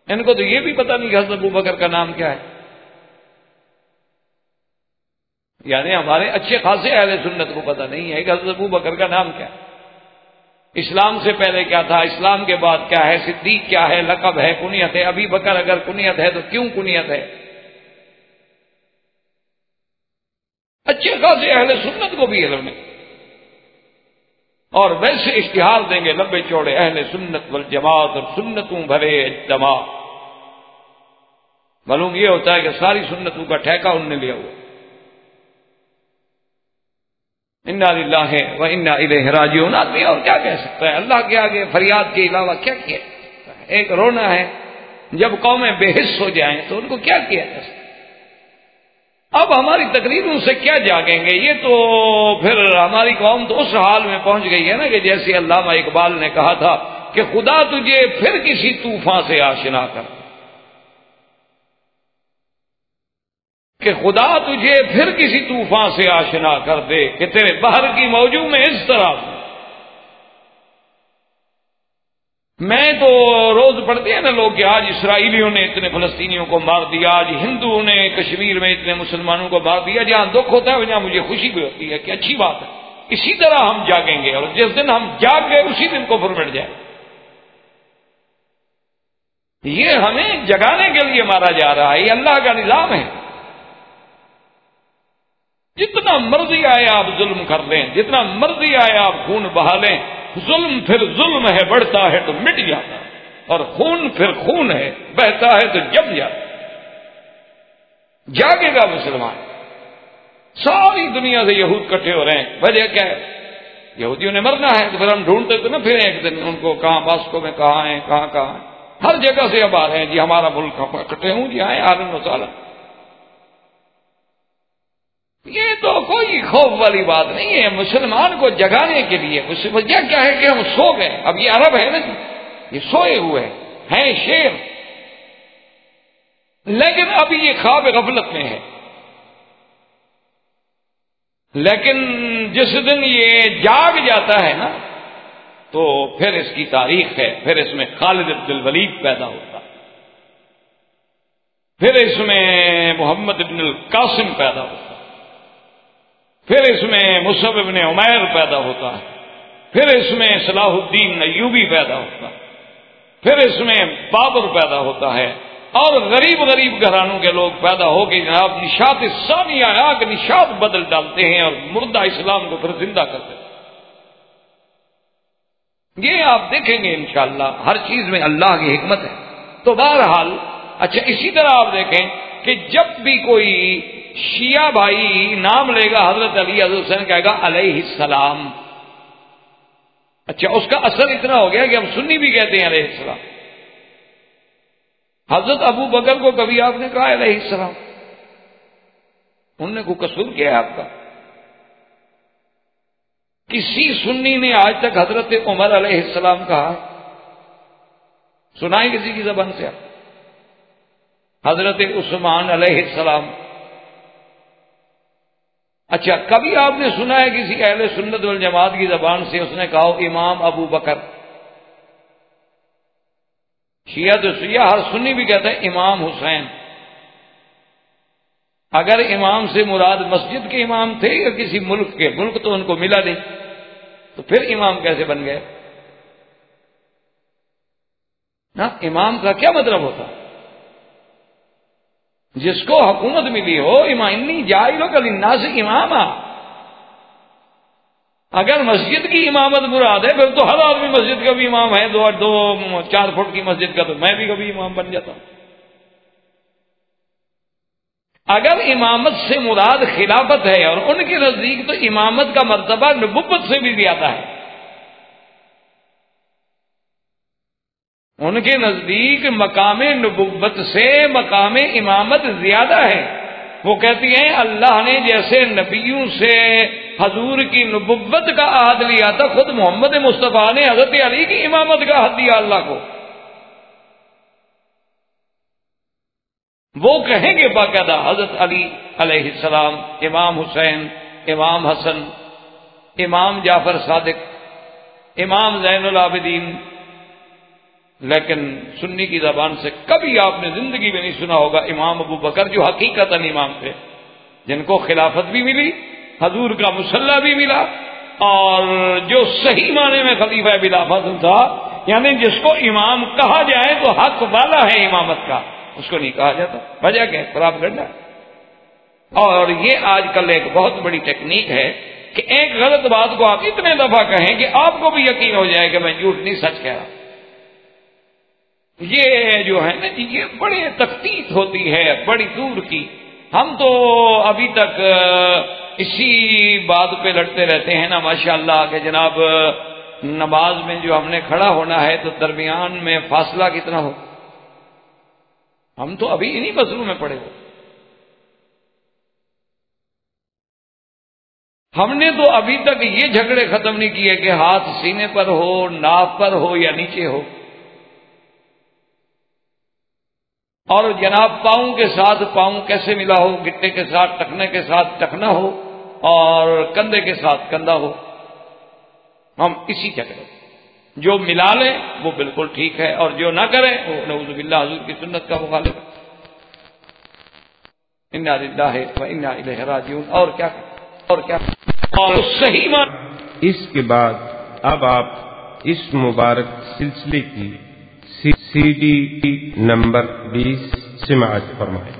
ان کو تو یہ بھی پتہ نہیں کہ حضرت ابو بکر کا نام کیا ہے. یعنی ہمارے اچھے خاصے اہل سنت کو پتہ نہیں ہے کہ حضرت ابو بکر کا نام کیا ہے، اسلام سے پہلے کیا تھا، اسلام کے بعد کیا ہے، صدیق کیا ہے، لقب ہے، کنیت ہے. ابھی بکر اگر کنیت ہے تو کیوں کنیت ہے؟ اچھے خاصے اہل سنت کو بھی علم نہیں. اور ویسے اشتہار دیں گے لمبے چوڑے اہل سنت والجماعت اور سنتوں بھرے اجتماع. معلوم یہ ہوتا ہے کہ ساری سنتوں کا ٹھیکہ ان نے لیا ہوا. انا للہ و انا الیہ راجعون. آدمی اور کیا کہہ سکتا ہے؟ اللہ کے آگے فریاد کے علاوہ کیا کیا سکتا ہے؟ ایک رونا ہے جب قومیں بے حس ہو جائیں تو ان کو کیا کیا جا سکتا ہے؟ اب ہماری تقریروں سے کیا جاگیں گے؟ یہ تو پھر ہماری قوم تو اس حال میں پہنچ گئی ہے نا کہ جیسے علامہ اقبال نے کہا تھا کہ خدا تجھے پھر کسی طوفان سے آشنا کر، کہ خدا تجھے پھر کسی طوفان سے آشنا کر دے کہ تیرے بحر کی موجوں میں اس طرح. میں تو روز پڑھتے ہیں نا لوگ کہ آج اسرائیلیوں نے اتنے فلسطینیوں کو مار دیا، آج ہندوؤں نے کشمیر میں اتنے مسلمانوں کو مار دیا. جہاں دکھ ہوتا ہے جہاں مجھے خوشی بھی ہوتی ہے کہ اچھی بات ہے. اسی طرح ہم جاگیں گے اور جس دن ہم جاگ گئے اسی دن کفر مٹ جائے. یہ ہمیں جگانے کے لیے مارا جا رہا ہے، یہ اللہ کا نظام ہے. جتنا مرضی آئے آپ ظلم کر لیں، جتنا مرضی آئے آپ خون بہا لیں، ظلم پھر ظلم ہے، بڑھتا ہے تو مٹ جاتا ہے، اور خون پھر خون ہے، بہتا ہے تو جم جاتا ہے. جاگے گا مسلمان. ساری دنیا سے یہود کٹھے ہو رہے ہیں، وجہ کیا ہے؟ یہودیوں نے مرنا ہے تو پھر ہم ڈھونڈتے تو نہ پھر ایک دن ان کو کہاں ماسکو میں کہاں ہیں، کہاں ہیں، ہر جگہ سے اب آ رہے ہیں جی ہمارا ملک کٹھے ہوں جی آئے عالم مسالہ. یہ تو کوئی خوف والی بات نہیں ہے. مسلمان کو جگانے کے لیے اس وجہ کیا ہے کہ ہم سو گئے. اب یہ عرب ہے نا جی، یہ سوئے ہوئے ہیں شیر. لیکن ابھی یہ خواب غفلت میں ہے. لیکن جس دن یہ جاگ جاتا ہے نا تو پھر اس کی تاریخ ہے. پھر اس میں خالد بن الولید پیدا ہوتا ہے، پھر اس میں محمد بن القاسم پیدا ہوتا ہے، پھر اس میں مصعب بن عمیر پیدا ہوتا ہے، پھر اس میں صلاح الدین ایوبی پیدا ہوتا ہے، پھر اس میں بابر پیدا ہوتا ہے، اور غریب غریب گھرانوں کے لوگ پیدا ہو کے جناب نشاط ثانیہ آگ نشاط بدل ڈالتے ہیں اور مردہ اسلام کو پھر زندہ کرتے ہیں. یہ آپ دیکھیں گے انشاءاللہ ہر چیز میں اللہ کی حکمت ہے. تو بہرحال اچھا اسی طرح آپ دیکھیں کہ جب بھی کوئی شیعہ بھائی نام لے گا حضرت علی حضرت حسین کہے گا علیہ السلام. اچھا اس کا اثر اتنا ہو گیا کہ ہم سنی بھی کہتے ہیں علیہ السلام. حضرت ابو بکر کو کبھی آپ نے کہا علیہ السلام؟ انہوں نے کوئی قصور کیا ہے آپ کا؟ کسی سنی نے آج تک حضرت عمر علیہ السلام کہا؟ سنائیں کسی کی زبان سے آپ. حضرت عثمان علیہ السلام. اچھا کبھی آپ نے سنا ہے کسی اہل سنت والجماعت کی زبان سے اس نے کہا امام ابو بکر؟ شیعہ تو شیعہ ہر سنی بھی کہتا ہے امام حسین. اگر امام سے مراد مسجد کے امام تھے یا کسی ملک کے؟ ملک تو ان کو ملا نہیں، تو پھر امام کیسے بن گئے؟ نا امام کا کیا مطلب ہوتا؟ جس کو حکومت ملی ہو. انی جاعل للناس اماما. اگر مسجد کی امامت مراد ہے پھر تو ہر آدمی مسجد کا بھی امام ہے. 2-4 فٹ کی مسجد کا تو میں بھی کبھی امام بن جاتا ہوں. اگر امامت سے مراد خلافت ہے اور ان کے نزدیک تو امامت کا مرتبہ نبوت سے بھی زیادہ ہے. ان کے نزدیک مقام نبوت سے مقام امامت زیادہ ہے. وہ کہتی ہیں اللہ نے جیسے نبیوں سے حضور کی نبوت کا عہد لیا تھا، خود محمد مصطفیٰ نے حضرت علی کی امامت کا عہد دیا اللہ کو. وہ کہیں گے باقاعدہ حضرت علی علیہ السلام، امام حسین، امام حسن، امام جعفر صادق، امام زین العابدین. لیکن سنی کی زبان سے کبھی آپ نے زندگی میں نہیں سنا ہوگا امام ابو بکر، جو حقیقت امام تھے، جن کو خلافت بھی ملی، حضور کا مصلی بھی ملا، اور جو صحیح معنی میں خلیفہ بلا فضل تھا. یعنی جس کو امام کہا جائے تو حق والا ہے امامت کا، اس کو نہیں کہا جاتا. وجہ کیا؟ پراپگنڈا. اور یہ آج کل ایک بہت بڑی ٹیکنیک ہے کہ ایک غلط بات کو آپ اتنے دفعہ کہیں کہ آپ کو بھی یقین ہو جائے کہ میں جھوٹ نہیں سچ کہہ رہا. یہ جو ہے نا یہ بڑی تفتیش ہوتی ہے بڑی دور کی. ہم تو ابھی تک اسی بات پہ لڑتے رہتے ہیں نا ماشاءاللہ کہ جناب نماز میں جو ہم نے کھڑا ہونا ہے تو درمیان میں فاصلہ کتنا ہو. ہم تو ابھی انہی مسئلوں میں پڑے ہو. ہم نے تو ابھی تک یہ جھگڑے ختم نہیں کیے کہ ہاتھ سینے پر ہو، ناف پر ہو یا نیچے ہو، اور جناب پاؤں کے ساتھ پاؤں کیسے ملا ہو، گٹے کے ساتھ ٹخنے کے ساتھ ٹخنا ہو اور کندھے کے ساتھ کندھا ہو. ہم اسی جھگڑے جو ملا لیں وہ بالکل ٹھیک ہے، اور جو نہ کریں وہ نعوذ باللہ حضور کی سنت کا مخالف ہے. انا للہ و انا الیہ راجعون. اور کیا اور صحیح اس کے بعد اب آپ اس مبارک سلسلے کی CD نمبر 20 سماعت فرمائیں.